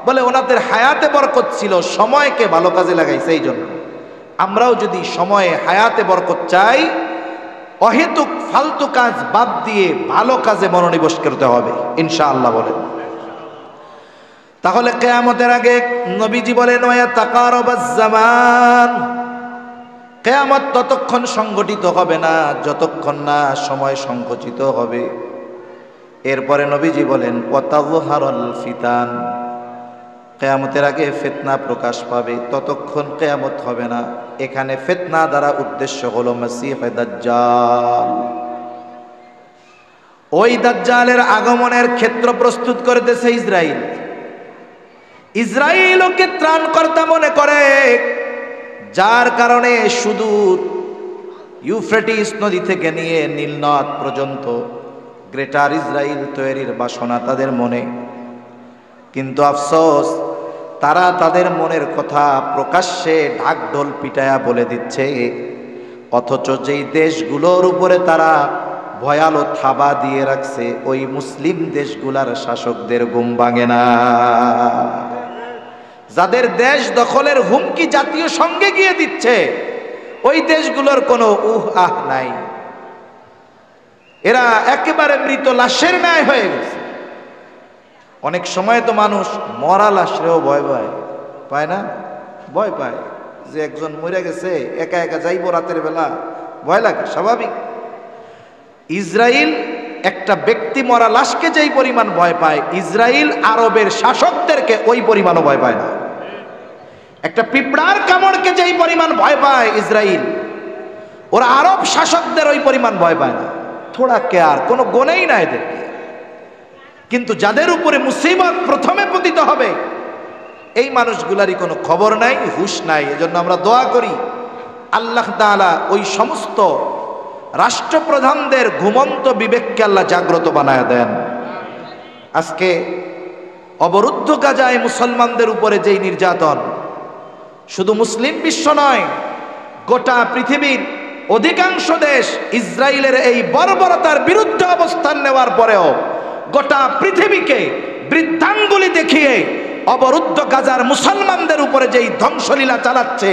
বলে ওনাদের হায়াতে বরকত ছিল, সময়কে ভালো কাজে লাগাইছে। এই জন্য আমরাও যদি সময়ে হায়াতে বরকত চাই, অহেতুক ফালতু কাজ বাদ দিয়ে ভালো কাজে মনোনিবেশ করতে হবে ইনশাআল্লাহ। বলেন তাহলে কিয়ামতের আগে নবীজি বলেন ওয়া তাকারাবাজ জামান, কিয়ামত ততক্ষণ সংগঠিত হবে না যতক্ষণ না সময় সংকুচিত হবে। এরপরে নবীজি বলেন ওয়া তাযহারুল ফিতান, কিয়ামতের আগে ফিতনা প্রকাশ পাবে, ততক্ষণ কিয়ামত হবে না। এখানে ফিতনা দ্বারা উদ্দেশ্য হলো মসিহ দাজ্জাল। ওই দাজ্জালের আগমনের ক্ষেত্র প্রস্তুত করতেছে ইসরাইল। ইসরাইল ওকে ত্রাণকর্তা মনে করে, যার কারণে সুদূর ইউফ্রেটিস নদী থেকে নিয়ে নীলনদ পর্যন্ত গ্রেটার ইসরাইল তৈরির বাসনা তাদের মনে। কিন্তু আফসোস, তারা তাদের মনের কথা প্রকাশ্যে ঢাকঢোল পিটায়া বলে দিচ্ছে, অথচ যেই দেশগুলোর উপরে তারা ভয়ালো থাবা দিয়ে রাখছে, ওই মুসলিম দেশগুলার শাসকদের ঘুম ভাঙে না। যাদের দেশ দখলের হুমকি জাতীয় সঙ্গে গিয়ে দিচ্ছে, ওই দেশগুলোর কোনো আহ নাই। এরা একেবারে মৃত লাশের ন্যায় হয়ে গেছে। অনেক সময় তো মানুষ মরা লাশেও ভয় পায় না, ভয় পায় যে একজন মরে গেছে, একা একা যাইব রাতের বেলা, ভয় লাগে, স্বাভাবিক। ইসরাইল একটা ব্যক্তি মরা লাশকে যেই পরিমাণ ভয় পায়, ইসরাইল আরবের শাসকদেরকে ওই পরিমাণও ভয় পায় না। একটা পিঁপড়ার কামড়কে যেই পরিমাণ ভয় পায় ইসরাইল, ওরা আরব শাসকদের ওই পরিমাণ ভয় পায় না। থোড়া কেয়ার, কোনো গনেই না এদেরকে। কিন্তু যাদের উপরে মুসিবত প্রথমে পতিত হবে, এই মানুষগুলারই কোনো খবর নাই, হুঁশ নাই। এজন্য আমরা দোয়া করি, আল্লাহ তাআলা ওই সমস্ত রাষ্ট্রপ্রধানদের ঘুমন্ত বিবেককে আল্লাহ জাগ্রত বানায় দেন। আজকে অবরুদ্ধ গাজায় মুসলমানদের উপরে যেই নির্যাতন, শুধু মুসলিম বিশ্ব নয়, গোটা পৃথিবীর অধিকাংশ দেশ ইসরায়েলের এই বর্বরতার বিরুদ্ধে অবস্থান নেওয়ার পরেও গোটা পৃথিবীকে বৃদ্ধাঙ্গুলি দেখিয়ে অবরুদ্ধ গাজার মুসলমানদের উপরে যেই ধ্বংসলীলা চালাচ্ছে,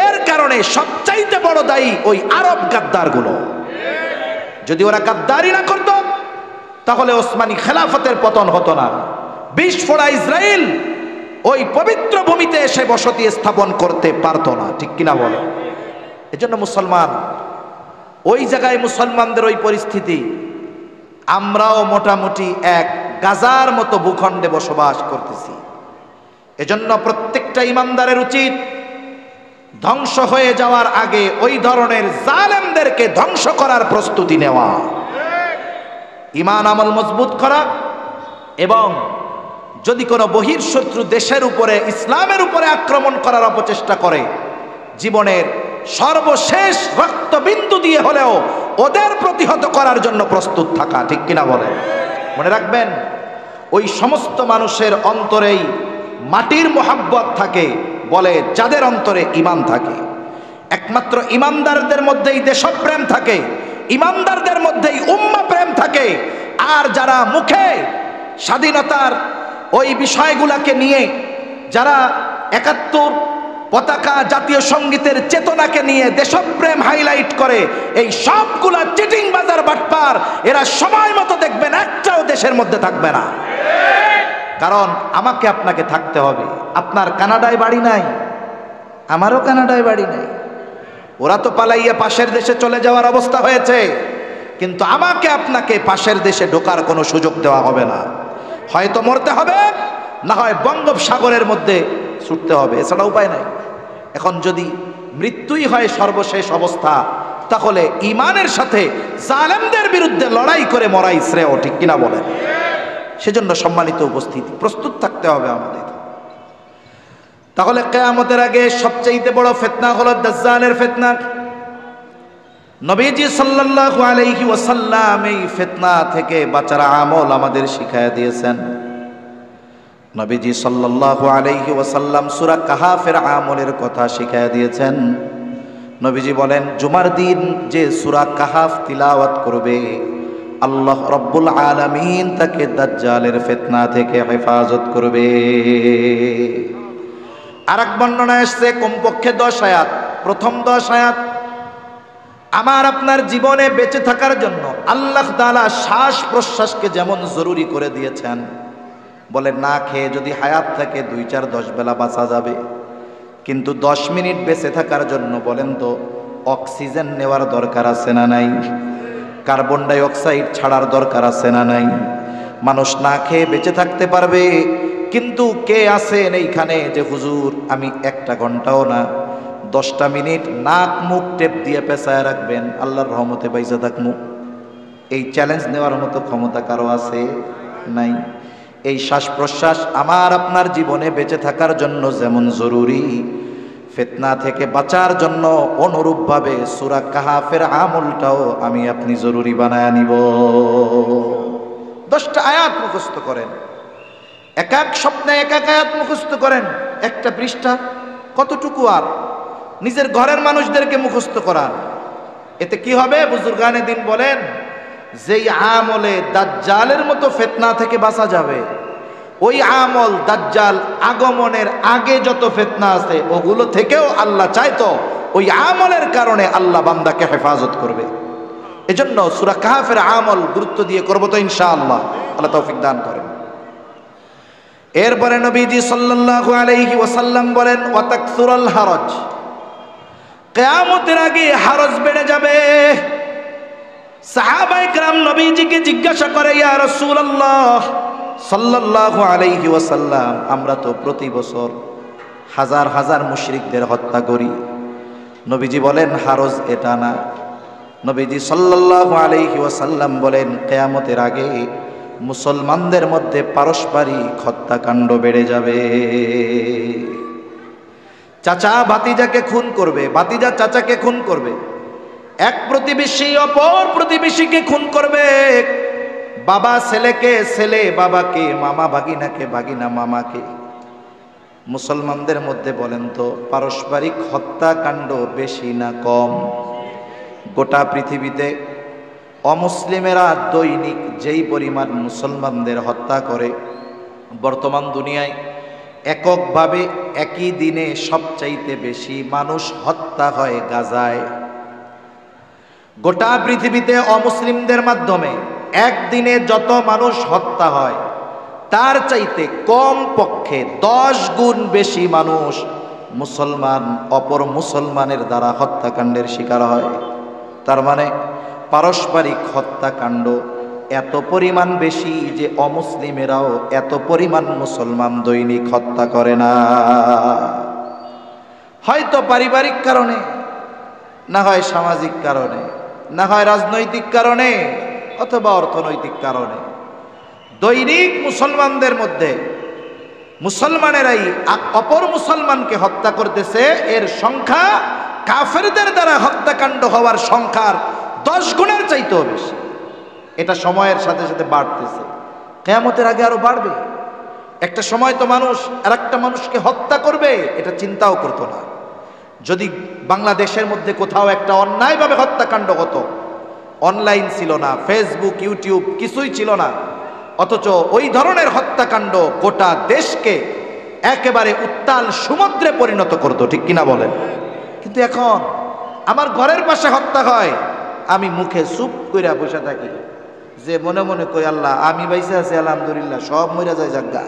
এর কারণে সবচাইতে বড় দায়ী ওই আরব গাদ্দারগুলো। যদি ওরা গাদ্দারি না করত, তাহলে ওসমানী খেলাফতের পতন হতো না। বিষ ফোড়া ইসরায়েল ওই পবিত্র ভূমিতে এসে বসতি স্থাপন করতে পারত না, ঠিক কিনা বলো? এজন্য মুসলমান, ওই জায়গায় মুসলমানদের ওই পরিস্থিতি, আমরাও মোটামুটি এক গাজার মতো ভূখণ্ডে বসবাস করতেছি। এজন্য প্রত্যেকটা ইমানদারের উচিত ধ্বংস হয়ে যাওয়ার আগে ওই ধরনের জালেমদেরকে ধ্বংস করার প্রস্তুতি নেওয়া, ঈমান আমল মজবুত করা, এবং যদি কোনো বহির্শত্রু দেশের উপরে, ইসলামের উপরে আক্রমণ করার অপচেষ্টা করে, জীবনের সর্বশেষ রক্তবিন্দু দিয়ে হলেও ওদের প্রতিহত করার জন্য প্রস্তুত থাকা, ঠিক কিনা বলেন? মনে রাখবেন, ওই সমস্ত মানুষের অন্তরেই মাটির মোহাব্বত থাকে, বলে যাদের অন্তরে ঈমান থাকে। একমাত্র ঈমানদারদের মধ্যেই দেশপ্রেম থাকে, ঈমানদারদের মধ্যেই উম্মাহ প্রেম থাকে। আর যারা মুখে স্বাধীনতার ওই বিষয়গুলোকে নিয়ে, যারা ৭১ পতাকা, জাতীয় সঙ্গীতের চেতনাকে নিয়ে দেশপ্রেম হাইলাইট করে, এই সবগুলা চিটিং বাজার বাটপার, এরা সময় মতো দেখবেন একটাও দেশের মধ্যে থাকবে না। কারণ আমাকে আপনাকে থাকতে হবে। আপনার কানাডায় বাড়ি নাই, আমারও কানাডায় বাড়ি নাই। ওরা তো পালাইয়া পাশের দেশে চলে যাওয়ার অবস্থা হয়েছে, কিন্তু আমাকে আপনাকে পাশের দেশে ঢোকার কোনো সুযোগ দেওয়া হবে না। হয়তো মরতে হবে, না হয় বঙ্গোপসাগরের মধ্যে ছুটতে হবে, এছাড়া উপায় নাই। এখন যদি মৃত্যুই হয় সর্বশেষ অবস্থা, তাহলে ঈমানের সাথে জালেমদের বিরুদ্ধে লড়াই করে মরাই শ্রেয়, ঠিক কিনা বলেন? সেজন্য সম্মানিত উপস্থিতি, প্রস্তুত থাকতে হবে আমাদের। তাহলে কিয়ামতের আগে সবচেয়ে বড় ফিতনা হলো দাজ্জালের ফিতনা। নবীজি সাল্লাল্লাহু আলাইহি ওয়াসাল্লাম এই ফিতনা থেকে বাঁচার আমল আমাদের শিখায়া দিয়েছেন। নবীজি সাল্লাল্লাহু আলাইহি ওয়াসাল্লাম সূরা কাহাফের আমলের কথা শিখায়া দিয়েছেন। নবীজি বলেন, জুমার দিন যে সূরা কাহাফ তিলাওয়াত করবে, আল্লাহ রব্বুল আলামিন তাকে দাজ্জালের ফিতনা থেকে হেফাজত করবে। আরেক বর্ণনায় আসছে কমপক্ষে 10 আয়াত। প্রথম 10 আয়াত আমার আপনার জীবনে বেঁচে থাকার জন্য আল্লাহ তাআলা শ্বাস প্রশ্বাসকে যেমন জরুরি করে দিয়েছেন, বলে না খেয়ে যদি হায়াত থাকে 2-4-10 বেলা বাঁচা যাবে, কিন্তু 10 মিনিট বেঁচে থাকার জন্য বলেন তো অক্সিজেন নেওয়ার দরকার আছে না নাই? কার্বন ডাই অক্সাইড ছাড়ার দরকার আছে না নাই? মানুষ না খেয়ে বেঁচে থাকতে পারবে, কিন্তু কে আছেন এইখানে যে হুজুর আমি 1 ঘন্টাও না 10টা মিনিট নাক মুখ টেপ দিয়ে পেঁচায় রাখবেন, আল্লাহর রহমতে বাইসা থাকমু? এই চ্যালেঞ্জ নেওয়ার মতো ক্ষমতা কারো আছে? নাই। এই শ্বাস প্রশ্বাস আমার আপনার জীবনে বেঁচে থাকার জন্য যেমন জরুরি, ফিতনা থেকে বাঁচার জন্য অনুরূপভাবে সূরা কাহাফের আমলটাও আমি আপনি জরুরি বানায় নিব। 10টা আয়াত মুখস্থ করেন, এক এক স্বপ্নে এক এক আয়াত মুখস্থ করেন। একটা পৃষ্ঠা কতটুকু? আর নিজের ঘরের মানুষদেরকে মুখস্থ করান। এতে কি হবে? বুজুর্গানে দিন বলেন, যেই আমলে দাজ্জালের মতো ফিতনা থেকে বাঁচা যাবে, ওই আমল দাজ্জাল আগমনের আগে যত ফিতনা আছে ওগুলো থেকেও আল্লাহ চাইতো ওই আমলের কারণে আল্লাহ বান্দাকে হেফাজত করবে। এজন্য সূরা কাহফের আমল গুরুত্ব দিয়ে করব তো ইনশাআল্লাহ। আল্লাহ তৌফিক দান করেন। এরপরে নবীজি সাল্লাল্লাহু আলাইহি ওয়াসাল্লাম বলেন, ওয়া তাকসুরাল হারাজ, কিয়ামতের আগে হারাজ বেড়ে যাবে। সাহাবায়ে কেরাম নবীজিকে জিজ্ঞাসা করে, ইয়া রাসূলুল্লাহ সাল্লাল্লাহু আলাইহি ওয়াসাল্লাম, আমরা তো প্রতি বছর হাজার হাজার মুশরিকদের হত্যা করি। নবীজি বলেন, হারজ এটা না। নবীজি সাল্লাল্লাহু আলাইহি ওয়াসাল্লাম বলেন, কিয়ামতের আগে মুসলমানদের মধ্যে পারস্পরিক হত্যাকাণ্ড বেড়ে যাবে। চাচা ভাতিজাকে খুন করবে, ভাতিজা চাচাকে খুন করবে, এক প্রতিবেশী অপর প্রতিবেশীকে খুন করবে, বাবা ছেলেকে, ছেলে বাবাকে, মামা ভাগিনাকে, ভাগিনা মামাকে। মুসলমানদের মধ্যে বলেন তো পারস্পরিক হত্যাকাণ্ড বেশি না কম? গোটা পৃথিবীতে অমুসলিমেরা দৈনিক যেই পরিমাণ মুসলমানদের হত্যা করে, বর্তমান দুনিয়ায় এককভাবে একই দিনে সবচাইতে বেশি মানুষ হত্যা হয় গাজায়। গোটা পৃথিবীতে অমুসলিমদের মাধ্যমে একদিনে যত মানুষ হত্যা হয় তার চাইতে কম পক্ষে 10 গুণ বেশি মানুষ মুসলমান অপর মুসলমানের দ্বারা হত্যাকাণ্ডের শিকার হয়। তার মানে পারস্পরিক হত্যাকাণ্ড এত পরিমাণ বেশি যে অমুসলিমেরাও এত পরিমাণ মুসলমান দৈনিক হত্যা করে না। হয়তো পারিবারিক কারণে, না হয় সামাজিক কারণে, না হয় রাজনৈতিক কারণে, অথবা অর্থনৈতিক কারণে দৈনিক মুসলমানদের মধ্যে মুসলমানেরাই অপর মুসলমানকে হত্যা করতেছে। এর সংখ্যা কাফেরদের দ্বারা হত্যাকাণ্ড হওয়ার সংখ্যার 10 গুণের চাইতেও বেশি। এটা সময়ের সাথে সাথে বাড়তেছে, কিয়ামতের আগে আরো বাড়বে। একটা সময় তো মানুষ আর একটা মানুষকে হত্যা করবে এটা চিন্তাও করতো না। যদি বাংলাদেশের মধ্যে কোথাও একটা অন্যায়ভাবে হত্যাকাণ্ড হতো, অনলাইন ছিল না, ফেসবুক ইউটিউব কিছুই ছিল না, অথচ ওই ধরনের হত্যাকাণ্ড গোটা দেশকে একেবারে উত্তাল সমুদ্রে পরিণত করতো, ঠিক কিনা বলেন? কিন্তু এখন আমার ঘরের পাশে হত্যা হয়, আমি মুখে চুপ কইরা বসে থাকি, যে মনে মনে কই আল্লাহ আমি বাইসে আছি আলহামদুলিল্লাহ, সব মইরা যায় জাগা।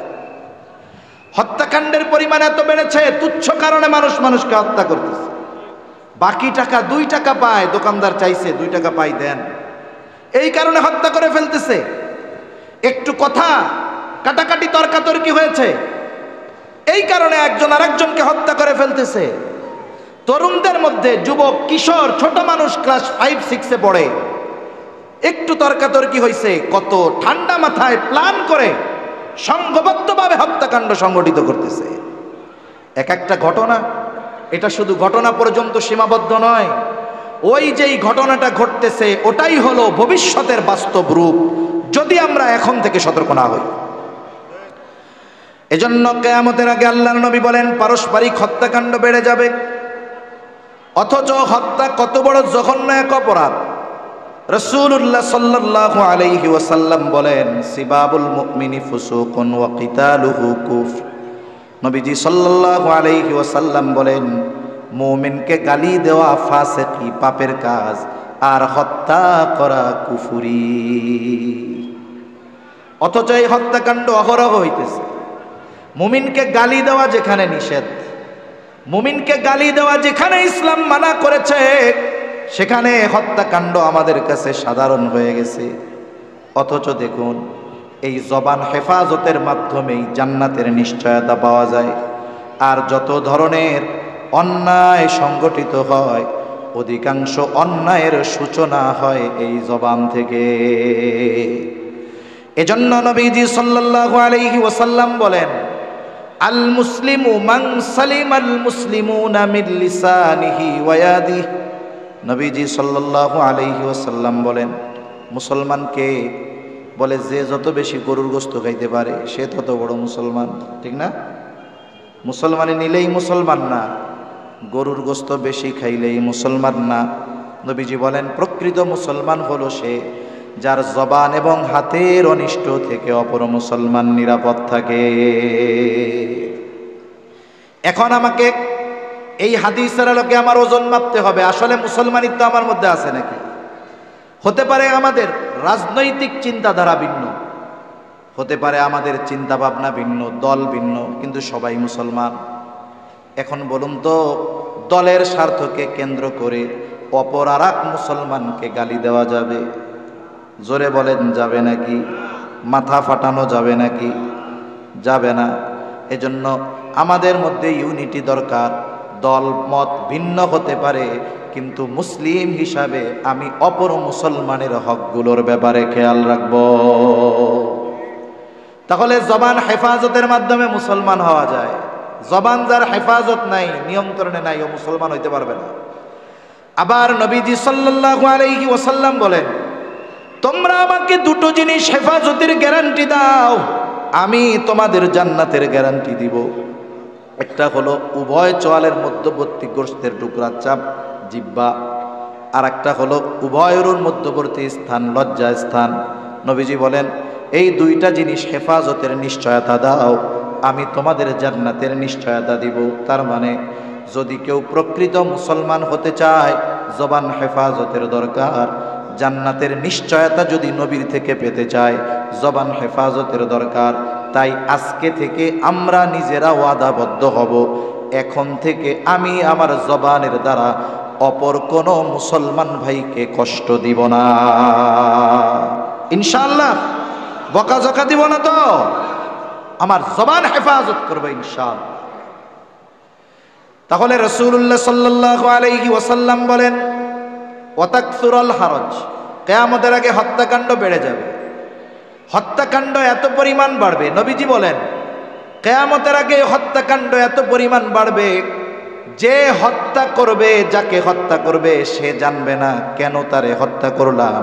হত্যাকাণ্ডের পরিমাণ এত বেড়েছে, তুচ্ছ কারণে মানুষ মানুষকে হত্যা করতেছে। বাকি টাকা 2 টাকা পায়, দোকানদার চাইছে 2 টাকা পাই দেন, এই কারণে হত্যা করে ফেলতেছে। একটু কথা কাটাকাটি তর্কাতর্কি হয়েছে, এই কারণে একজন আরেকজনকে হত্যা করে ফেলতেছে। তরুণদের মধ্যে যুবক কিশোর ছোট মানুষ ক্লাস 5-6-এ পড়ে, একটু তর্কাতর্কি হয়েছে, কত ঠান্ডা মাথায় প্ল্যান করে সংঘবদ্ধভাবে হত্যাকাণ্ড সংগঠিত করতেছে। এক একটা ঘটনা, এটা শুধু ঘটনা পর্যন্ত সীমাবদ্ধ নয়, ওই যেই ঘটনাটা ঘটতেছে ওটাই হলো ভবিষ্যতের বাস্তব রূপ, যদি আমরা এখন থেকে সতর্ক না হই। এজন্য কিয়ামতের আগে আল্লাহর নবী বলেন পারস্পরিক হত্যাকাণ্ড বেড়ে যাবে। অথচ হত্যা কত বড় জঘন্য এক অপরাধ। রাসূলুল্লাহ সাল্লাল্লাহু আলাইহি ওয়াসাল্লাম বলেন সিবাবুল মুমিনি ফুসুকুন ওয়া কিতালুহু কুফর। নবীজি সাল্লাল্লাহু আলাইহি ওয়াসাল্লাম বলেন মুমিনকে গালি দেওয়া ফাসিকি পাপের কাজ, আর হত্যা করা কুফরি। অথচ এই হত্যাকাণ্ড অহরহ হইতেছে। মুমিনকে গালি দেওয়া যেখানে নিষেধ, মুমিনকে গালি দেওয়া যেখানে ইসলাম মানা করেছে, সেখানে হত্যাকাণ্ড আমাদের কাছে সাধারণ হয়ে গেছে। অথচ দেখুন এই জবান হেফাজতের মাধ্যমেই জান্নাতের নিশ্চয়তা পাওয়া যায়। আর যত ধরনের অন্যায় সংগঠিত হয়, অধিকাংশ অন্যায়ের সূচনা হয় এই জবান থেকে। এজন্য নবীজি সাল্লাল্লাহু আলাইহি ওয়াসাল্লাম বলেন, আল মুসলিমু মান সালিমাল মুসলিমুনা মিন লিসানিহি ওয়া ইয়াদিহি। নবীজি সাল্লাল্লাহু আলাইহি ওয়াসাল্লাম বলেন, মুসলমান কে? বলে যে যত বেশি গরুর গোশত খাইতে পারে সে তত বড় মুসলমান, ঠিক না? মুসলমানে নিলেই মুসলমান না, গরুর গোশত বেশি খাইলেই মুসলমান না। নবীজি বলেন প্রকৃত মুসলমান হলো সে যার জবান এবং হাতের অনিষ্ট থেকে অপর মুসলমান নিরাপদ থাকে। এখন আমাকে এই হাদিসের আলোকে আমার ওজন মাপতে হবে, আসলে মুসলমানিত্ব আমার মধ্যে আছে নাকি? হতে পারে আমাদের রাজনৈতিক চিন্তাধারা ভিন্ন, হতে পারে আমাদের চিন্তা ভাবনা ভিন্ন, দল ভিন্ন, কিন্তু সবাই মুসলমান। এখন বলুন তো, দলের স্বার্থকে কেন্দ্র করে অপর আর এক মুসলমানকে গালি দেওয়া যাবে? জোরে বলেন, যাবে নাকি? মাথা ফাটানো যাবে নাকি? যাবে না। এজন্য আমাদের মধ্যে ইউনিটি দরকার। দল মত ভিন্ন হতে পারে, কিন্তু মুসলিম হিসাবে আমি অপর মুসলমানের হকগুলোর ব্যাপারে খেয়াল রাখব। তাহলে জবান হেফাজতের মাধ্যমে মুসলমান হওয়া যায়। জবান যার হেফাজত নাই, নিয়ন্ত্রণে নাই, ও মুসলমান হইতে পারবে না। আবার নবীজি সাল্লাল্লাহু আলাইহি ওয়াসাল্লাম বলেন, তোমরা আমাকে দুটো জিনিস হেফাজতের গ্যারান্টি দাও, আমি তোমাদের জান্নাতের গ্যারান্টি দিব। একটা হলো উভয় চোয়ালের মধ্যবর্তী গোশতের টুকরা চাপ, জিহ্বা, আর একটা হলো উভয়ের মধ্যবর্তী স্থান, লজ্জা স্থান। নবীজি বলেন, এই দুইটা জিনিস হেফাজতের নিশ্চয়তা দাও, আমি তোমাদের জান্নাতের নিশ্চয়তা দিব। তার মানে যদি কেউ প্রকৃত মুসলমান হতে চায়, জবান হেফাজতের দরকার। জান্নাতের নিশ্চয়তা যদি নবীর থেকে পেতে চায়, জবান হেফাজতের দরকার। তাই আজকে থেকে আমরা নিজেরা ওয়াদাবদ্ধ হব, এখন থেকে আমি আমার জবানের দ্বারা অপর কোনো মুসলমান ভাইকে কষ্ট দিব না, ইনশাআল্লাহ। বকাঝকা দিব না তো, আমার জবান হেফাজত করবে ইনশাআল্লাহ। তাহলে রাসূলুল্লাহ সাল্লাল্লাহু আলাইহি ওয়াসাল্লাম বলেন, ওয়াতাকসুরুল হারজ, কিয়ামতের আগে হত্যাকাণ্ড বেড়ে যাবে। হত্যাকাণ্ড এত পরিমাণ বাড়বে, নবীজি বলেন কিয়ামতের আগে হত্যাকাণ্ড এত পরিমাণ বাড়বে, যে হত্যা করবে, যাকে হত্যা করবে সে জানবে না কেন তারে হত্যা করলাম,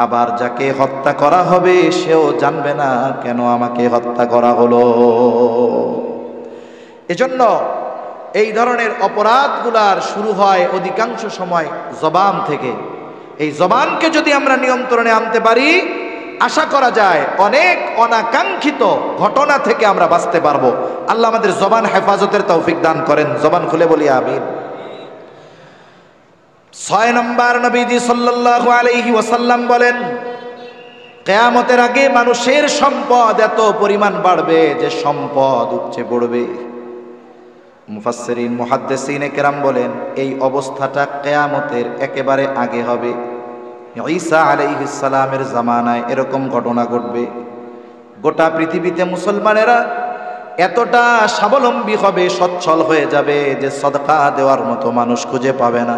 আবার যাকে হত্যা করা হবে সেও জানবে না কেন আমাকে হত্যা করা হলো। এজন্য এই ধরনের অপরাধগুলার শুরু হয় অধিকাংশ সময় জবান থেকে। এই জবানকে যদি আমরা নিয়ন্ত্রণে আনতে পারি, আশা করা যায় অনেক অনাকাঙ্ক্ষিত ঘটনা থেকে আমরা বাঁচতে পারবো। আল্লাহ আমাদের জবান হেফাজতের তৌফিক দান করেন। জবান খুলে বলি আমিন। 6 নম্বর, নবীজি সাল্লাল্লাহু আলাইহি ওয়াসাল্লাম বলেন, কিয়ামতের আগে মানুষের সম্পদ এত পরিমাণ বাড়বে যে সম্পদ উপচে পড়বে। মুফাসসিরিন মুহাদ্দিসিনে কেরাম বলেন, এই অবস্থাটা কিয়ামতের একেবারে আগে হবে। ঈসা আলাইহিস সালামের জামানায় এরকম ঘটনা ঘটবে। গোটা পৃথিবীতে মুসলমানেরা এতটা স্বাবলম্বী হবে, সচ্ছল হয়ে যাবে যে সদকা দেওয়ার মতো মানুষ খুঁজে পাবে না,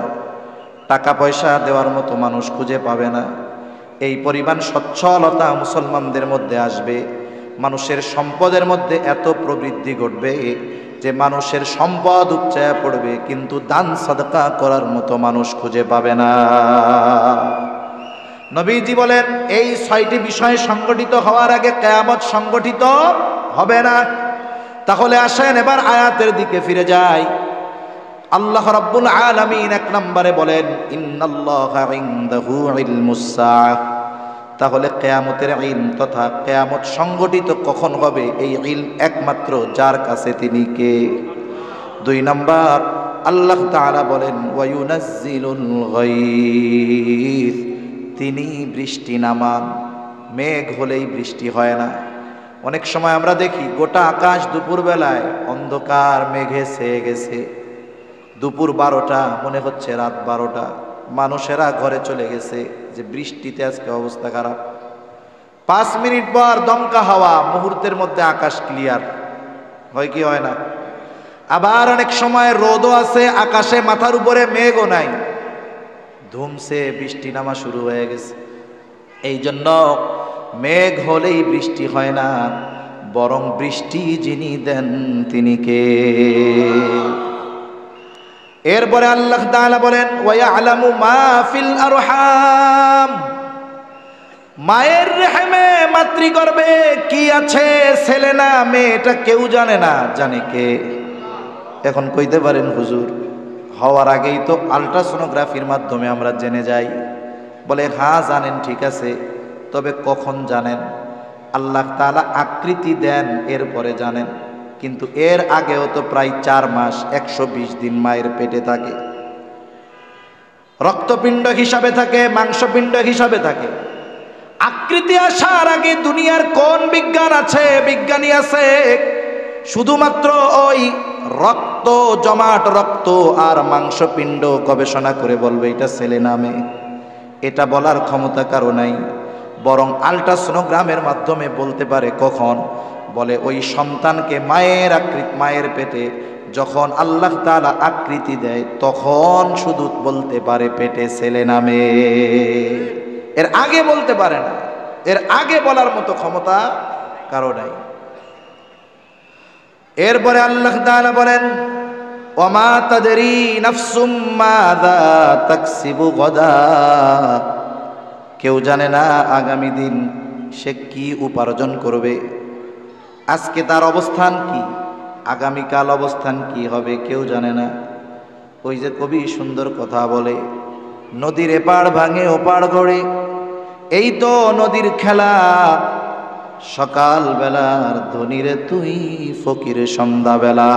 টাকা পয়সা দেওয়ার মতো মানুষ খুঁজে পাবে না। এই পরিমাণ সচ্ছলতা মুসলমানদের মধ্যে আসবে। মানুষের সম্পদের মধ্যে এত প্রবৃদ্ধি ঘটবে যে মানুষের সম্পদ উপচায়া পড়বে, কিন্তু দান সাদকা করার মতো মানুষ খুঁজে পাবে না। নবীজি বলেন, এই 6টি বিষয় সংগঠিত হওয়ার আগে কিয়ামত সংগঠিত হবে না। তাহলে আসেন এবার আয়াতের দিকে ফিরে যাই। আল্লাহ রাব্বুল আলামিন 1 নম্বরে বলেন, ইন্নাল্লাহা ইনদাহু ইলমুস সাআহ। তাহলে কিয়ামতের ইলম তথা কিয়ামত সংগঠিত কখন হবে, এই ইলম একমাত্র যার কাছে তিনি কে? 2 নম্বর, আল্লাহ তাআলা বলেন, ওয়া ইউনাজ্জিলুল গায়থ, তিনি বৃষ্টি নামান। মেঘ হলেই বৃষ্টি হয় না। অনেক সময় আমরা দেখি গোটা আকাশ দুপুরবেলায় অন্ধকার মেঘে ছেয়ে গেছে। দুপুর 12টা, মনে হচ্ছে রাত 12টা, মানুষেরা ঘরে চলে গেছে যে বৃষ্টিতে আজকে অবস্থা খারাপ। 5 মিনিট পর দমকা হাওয়া, মুহূর্তের মধ্যে আকাশ ক্লিয়ার হয় কি হয় না? আবার অনেক সময় রোদও আছে, আকাশে মাথার উপরে মেঘও নাই, ধুমসে বৃষ্টি নামা শুরু হয়ে গেছে। এই জন্য মেঘ হলেই বৃষ্টি হয় না, বরং বৃষ্টি যিনি দেন তিনি কে? এরপরে আল্লাহ তাআলা বলেন ওয়ায়ালামু মা ফিল আরহাম, মায়ের রেহেমে মাতৃগর্ভে কি আছে, ছেলে না মেয়ে, এটা কেউ জানে না, জানে কে? এখন কইতে পারেন হুজুর হওয়ার আগেই তো আল্ট্রাসোনোগ্রাফির মাধ্যমে আমরা জেনে যাই। বলে হ্যাঁ জানেন, ঠিক আছে, তবে কখন জানেন? আল্লাহ তাআলা আকৃতি দেন এরপরে জানেন, কিন্তু এর আগেও তো প্রায় 4 মাস 120 দিন মায়ের পেটে থাকে, রক্তপিণ্ড হিসাবে থাকে, মাংসপিণ্ড হিসাবে থাকে। আকৃতি আসার আগে দুনিয়ার কোন বিজ্ঞান আছে? বিজ্ঞানী আছে শুধুমাত্র ওই রক্ত, জমাট রক্ত আর মাংসপিণ্ড গবেষণা করে বলবে এটা ছেলে না মেয়ে, এটা বলার ক্ষমতা কারো নাই। বরং আল্ট্রাসোনোগ্রামের মাধ্যমে বলতে পারে কখন? বলে ওই সন্তানকে মায়ের পেটে যখন আল্লাহ তাআলা আকৃতি দেয় তখন শুধু বলতে পারে পেটে ছেলে না মেয়ে, এর আগে বলতে পারে না। এর আগে বলার মতো ক্ষমতা কারো নাই। এরপরে আল্লাহ তাআলা বলেন ওয়ামা তাদরি নাফসুম মাযা তাকসিবু গাদা, কেউ জানে না আগামী দিন সে কি উপার্জন করবে, আজকে তার অবস্থান কি, আগামীকাল অবস্থান কি হবে কেউ জানে না। ওই যে কবি সুন্দর কথা বলে, নদীর এপাড় ভাঙে ওপাড় গড়ে, এই তো নদীর খেলা, সকাল বেলার ধনীরে তুই ফকির সন্ধ্যাবেলা।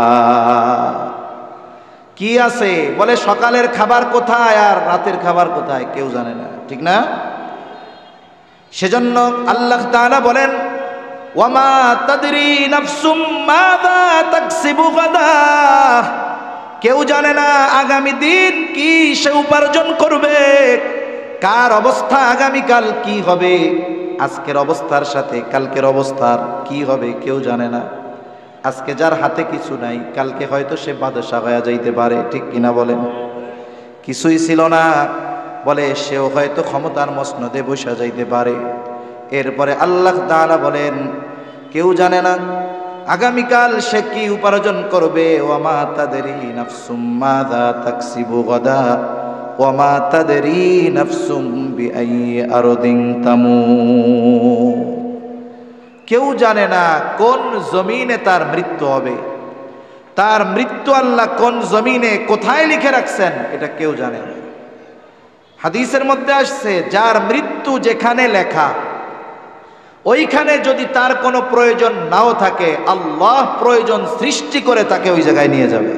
কি আছে? বলে সকালের খাবার কোথায় আর রাতের খাবার কোথায় কেউ জানে না, ঠিক না? সেজন্য আল্লাহ তাআলা বলেন ওয়ামা তাদরি নাফসুম মাযা তাকসিবু গাদা, কেউ জানে না আগামী দিন কি সে উপার্জন করবে, কার অবস্থা আগামীকাল কি হবে, আজকের অবস্থার সাথে কালকের অবস্থার কি হবে কেউ জানে না। আজকে যার হাতে কিছু নাই, কালকে হয়তো সে বাদশা হয়ে যাইতে পারে, ঠিক কিনা বলেন? কিছুই ছিল না, বলে সেও হয়তো ক্ষমতার মসনদে বসে যাইতে পারে। এরপরে আল্লাহ তাআলা বলেন কেউ জানে না আগামীকাল সে কি উপার্জন করবে। ওয়ামা তাদরি নাফসুম মাযা তাকসিবু গাদা ওয়ামা তাদরি নাফসুম বিআইয়ি আরদিন তামুত, কেউ জানে না কোন জমিনে তার মৃত্যু হবে, তার মৃত্যু আল্লাহ কোন জমিনে কোথায় লিখে রাখছেন এটা কেউ জানে না। হাদিসের মধ্যে আসছে যার মৃত্যু যেখানে লেখা ওইখানে যদি তার কোনো প্রয়োজন নাও থাকে, আল্লাহ প্রয়োজন সৃষ্টি করে তাকে ওই জায়গায় নিয়ে যাবে।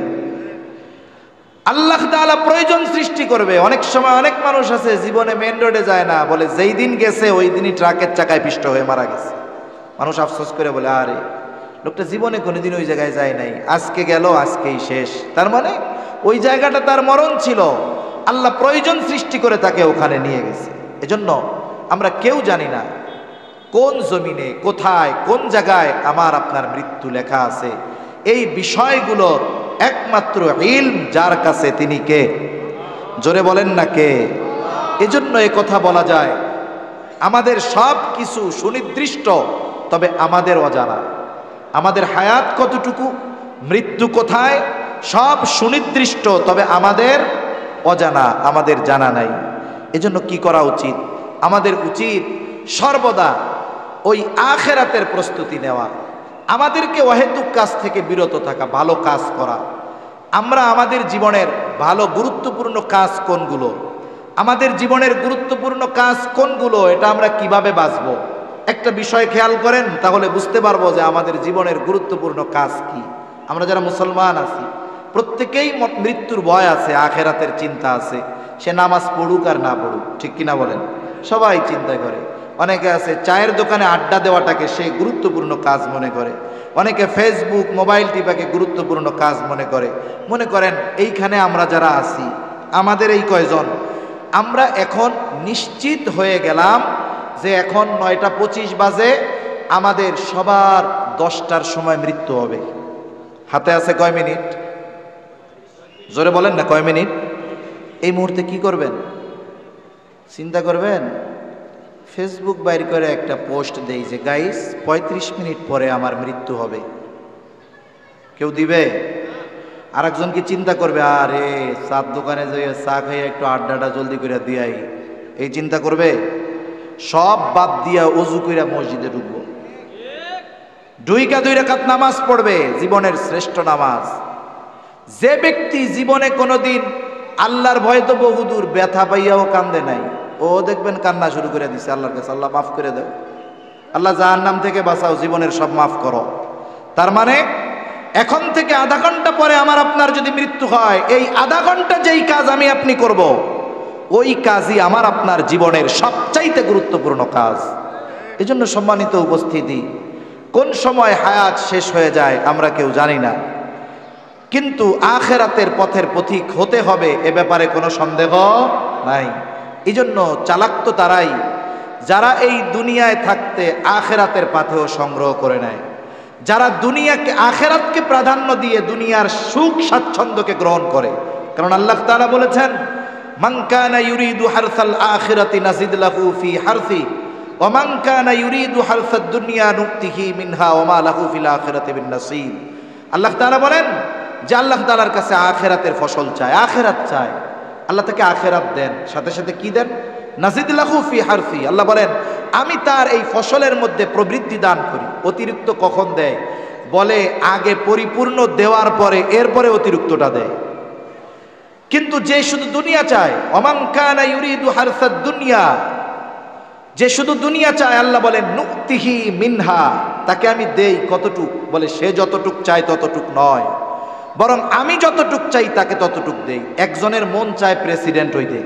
আল্লাহ তাআলা প্রয়োজন সৃষ্টি করবে। অনেক সময় অনেক মানুষ আছে জীবনে মেন রোডে যায় না, বলে যেই দিন গেছে ওই দিনই ট্রাকের চাকায় পিষ্ট হয়ে মারা গেছে। মানুষ আফসোস করে বলে আরে লোকটা জীবনে কোনোদিন ওই জায়গায় যায় নাই, আজকে গেল আজকেই শেষ। তার মানে ওই জায়গাটা তার মরণ ছিল, আল্লাহ প্রয়োজন সৃষ্টি করে তাকে ওখানে নিয়ে গেছে। এজন্য আমরা কেউ জানি না কোন জমিনে কোথায় কোন জায়গায় আমার আপনার মৃত্যু লেখা আছে। এই বিষয়গুলোর একমাত্র ইলম যার কাছে তিনি কে? জোরে বলেন না কে? এজন্য এই কথা বলা যায় আমাদের সব কিছু সুনির্দিষ্ট, তবে আমাদের অজানা। আমাদের হায়াত কতটুকু, মৃত্যু কোথায়, সব সুনির্দিষ্ট, তবে আমাদের অজানা, আমাদের জানা নাই। এজন্য কি করা উচিত? আমাদের উচিত সর্বদা ওই আখিরাতের প্রস্তুতি নেওয়া, আমাদেরকে অহেতুক কাজ থেকে বিরত থাকা, ভালো কাজ করা। আমরা আমাদের জীবনের ভালো গুরুত্বপূর্ণ কাজ কোনগুলো, আমাদের জীবনের গুরুত্বপূর্ণ কাজ কোনগুলো, এটা আমরা কিভাবে বাঁচবো একটা বিষয় খেয়াল করেন, তাহলে বুঝতে পারবো যে আমাদের জীবনের গুরুত্বপূর্ণ কাজ কি। আমরা যারা মুসলমান আছি প্রত্যেকেই মৃত্যুর ভয় আছে, আখেরাতের চিন্তা আছে, সে নামাজ পড়ুক আর না পড়ুক, ঠিক কিনা বলেন? সবাই চিন্তা করে। অনেকে আছে চায়ের দোকানে আড্ডা দেওয়াটাকে সে গুরুত্বপূর্ণ কাজ মনে করে, অনেকে ফেসবুক মোবাইল টিপাকে গুরুত্বপূর্ণ কাজ মনে করে। মনে করেন এইখানে আমরা যারা আছি, আমাদের এই কয়জন, আমরা এখন নিশ্চিত হয়ে গেলাম যে এখন 9:25 বাজে, আমাদের সবার 10টার সময় মৃত্যু হবে। হাতে আছে কয় মিনিট? জোরে বলেন না, কয় মিনিট? এই মুহূর্তে কি করবেন? চিন্তা করবেন ফেসবুক বাইর করে একটা পোস্ট দেই যে গাইস 35 মিনিট পরে আমার মৃত্যু হবে। কেউ দিবে? আরেকজন কি চিন্তা করবে আরে চার দোকানে যাইয়া চা খাইয়া একটু আড্ডাটা জলদি করে দিয়াই, এই চিন্তা করবে? সব বাদ দিয়া অজু কইরা মসজিদে ঢুকবো, 2 রাকাত নামাজ পড়বে, জীবনের শ্রেষ্ঠ নামাজ। যে ব্যক্তি জীবনে কোনোদিন আল্লাহর ভয়ে তো বহুদূর, ব্যথা পাইয়াও কান্দে নাই, ও দেখবেন কান্না শুরু করে দিছে আল্লাহর কাছে, আল্লাহ মাফ করে দাও, আল্লাহ জাহান্নাম থেকে বাঁচাও, জীবনের সব মাফ করো। তার মানে এখন থেকে আধা ঘন্টা পরে আমার আপনার যদি মৃত্যু হয়, এই আধা ঘন্টা যেই কাজ আমি আপনি করব, ওই কাজই আমার আপনার জীবনের সবচাইতে গুরুত্বপূর্ণ কাজ। এজন্য সম্মানিত উপস্থিতি, কোন সময় হায়াত শেষ হয়ে যায় আমরা কেউ জানি না, কিন্তু আখেরাতের পথের পথিক হতে হবে এ ব্যাপারে কোনো সন্দেহ নাই। এজন্য চালাক তো তারাই যারা এই দুনিয়ায় থাকতে আখেরাতের পাথেও সংগ্রহ করে নেয়, যারা দুনিয়াকে আখেরাতকে প্রাধান্য দিয়ে দুনিয়ার সুখ স্বাচ্ছন্দ্যকে গ্রহণ করে। কারণ আল্লাহ তাআলা বলেছেন, মান কানা ইউরিদু হারসাল আখিরাতি নাজিদ লাহু ফি হারসি ওয়া মান কানা ইউরিদু হারসাদ দুনিয়া নুতিহি মিনহা ওয়া মা লাহু ফিল আখিরাতি মিন নাসিব। আল্লাহ তাআলা বলেন যে আল্লাহ তাআলার কাছে আখিরাতের ফসল চায়, আখিরাত চায়, আল্লাহ তাকে আখিরাত দেন, সাথে সাথে কি দেন? নাজিদ লাহু ফি হারসি। আল্লাহ বলেন আমি তার এই ফসলের মধ্যে প্রবৃদ্ধি দান করি। অতিরিক্ত কখন দেয়? বলে আগে পরিপূর্ণ দেওয়ার পরে এরপরে অতিরিক্তটা দেয়। কিন্তু যে শুধু দুনিয়া চায়, ওমান কানা ইউরিদু হারসাদ দুনিয়া, যে শুধু দুনিয়া চায়, আল্লাহ বলেন নুতিহি মিনহা, তাকে আমি দেই কতটুক? বলে সে যতটুক চায় ততটুক নয়, বরং আমি যতটুক চাই তাকে ততটুক দেই। একজনের মন চায় প্রেসিডেন্ট হইতে,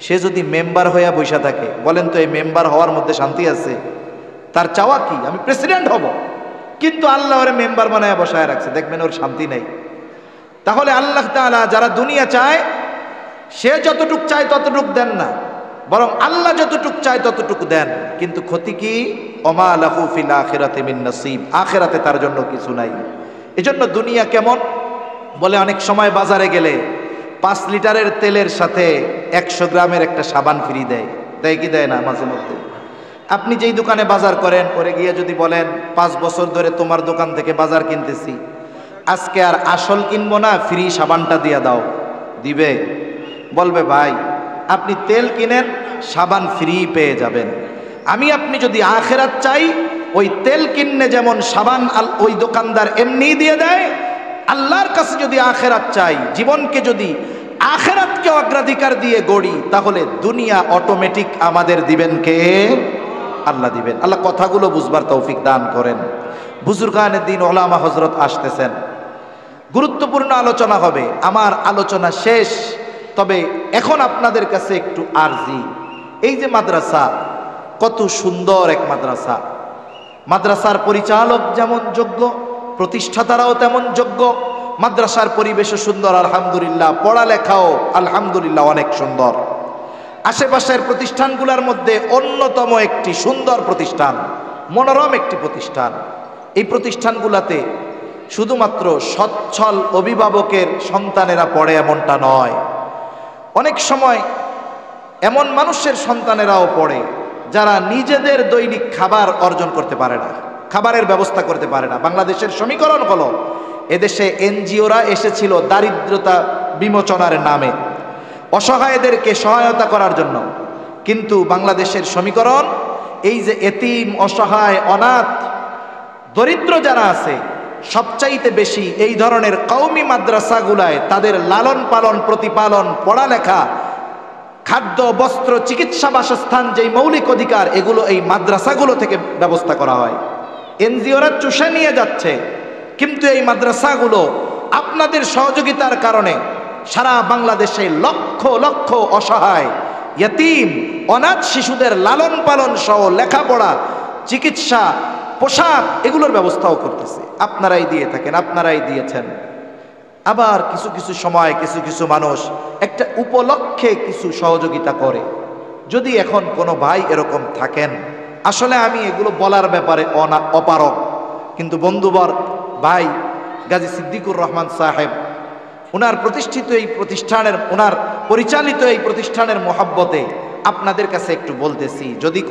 সে যদি মেম্বার হইয়া বসে থাকে, বলেন তো এই মেম্বার হওয়ার মধ্যে শান্তি আছে? তার চাওয়া কি? আমি প্রেসিডেন্ট হব, কিন্তু আল্লাহ ওরে মেম্বার বানায় বসায় রাখছে, দেখবেন ওর শান্তি নেই। তাহলে আল্লাহ তাআলা যারা দুনিয়া চায়, সে যতটুক চায় ততটুক দেন না, বরং আল্লাহ যতটুক চায় ততটুক দেন। কিন্তু ক্ষতি কি? ওমা লাহু ফিল আখিরাতি মিন নাসিব, আখিরাতে তার জন্য কিছু নাই। এজন্য দুনিয়া কেমন? বলে অনেক সময় বাজারে গেলে 5 লিটারের তেলের সাথে 100 গ্রামের একটা সাবান ফ্রি দেয়, দেয় কি দেয় না? মাঝে মধ্যে আপনি যেই দোকানে বাজার করেন, পরে গিয়ে যদি বলেন 5 বছর ধরে তোমার দোকান থেকে বাজার কিনতেছি, আজকে আর আসল কিনবো না, ফ্রি সাবানটা দিয়ে দাও, দিবে? বলবে ভাই আপনি তেল কিনেন, সাবান ফ্রি পেয়ে যাবেন। আমি আপনি যদি আখিরাত চাই, ওই তেল কিনলে যেমন সাবান ওই দোকানদার এমনি দিয়ে দেয়, আল্লাহর কাছে যদি আখিরাত চাই, জীবনকে যদি আখিরাতকে অগ্রাধিকার দিয়ে গড়ি, তাহলে দুনিয়া অটোমেটিক আমাদের দিবেন কে? আল্লাহ দিবেন। আল্লাহ কথাগুলো বুঝবার তৌফিক দান করেন। বুজুর্গানে দিন ওলামা হযরত আসতেছেন, গুরুত্বপূর্ণ আলোচনা হবে। আমার আলোচনা শেষ, তবে এখন আপনাদের কাছে একটু আরজি। এই যে মাদ্রাসা, কত সুন্দর এক মাদ্রাসা, মাদ্রাসার পরিচালক যেমন যোগ্য, প্রতিষ্ঠাতারাও তেমন যোগ্য, মাদ্রাসার পরিবেশও সুন্দর আলহামদুলিল্লাহ, পড়ালেখাও আলহামদুলিল্লাহ অনেক সুন্দর। আশেপাশের প্রতিষ্ঠানগুলোর মধ্যে অন্যতম একটি সুন্দর প্রতিষ্ঠান, মনোরম একটি প্রতিষ্ঠান। এই প্রতিষ্ঠানগুলোতে শুধুমাত্র সচ্ছল অভিভাবকের সন্তানেরা পড়ে এমনটা নয়, অনেক সময় এমন মানুষের সন্তানেরাও পড়ে যারা নিজেদের দৈনিক খাবার অর্জন করতে পারে না, খাবারের ব্যবস্থা করতে পারে না। বাংলাদেশের সমীকরণ হলো, এদেশে এনজিওরা এসেছিল দারিদ্রতা বিমোচনার নামে, অসহায়দেরকে সহায়তা করার জন্য, কিন্তু বাংলাদেশের সমীকরণ এই যে এতিম, অসহায়, অনাথ, দরিদ্র যারা আছে, সবচাইতে বেশি এই ধরনের কওমি মাদ্রাসাগুলায় তাদের লালন পালন, প্রতিপালন, পড়ালেখা, খাদ্য, বস্ত্র, চিকিৎসা, বাসস্থান, যেই মৌলিক অধিকার, এগুলো এই মাদ্রাসাগুলো থেকে ব্যবস্থা করা হয়। এনজিওরা চুষে নিয়ে যাচ্ছে, কিন্তু এই মাদ্রাসাগুলো আপনাদের সহযোগিতার কারণে সারা বাংলাদেশে লক্ষ লক্ষ অসহায়, ইয়তীম, অনাথ শিশুদের লালন পালন সহ লেখাপড়া, চিকিৎসা, পোশাক, এগুলোর ব্যবস্থাও করতেছে। আপনারাই দিয়ে থাকেন, আপনারাই দিয়েছেন। আবার কিছু কিছু সময় কিছু কিছু মানুষ একটা উপলক্ষে কিছু সহযোগিতা করে, যদি এখন কোনো ভাই এরকম থাকেন, আসলে আমি এগুলো বলার ব্যাপারে অপারগ, কিন্তু বন্ধুবর ভাই গাজী সিদ্দিকুর রহমান সাহেব ওনার প্রতিষ্ঠিত এই প্রতিষ্ঠানের, ওনার পরিচালিত এই প্রতিষ্ঠানের মহব্বতে আপনাদের কাছে একটু বলতেছি, যদি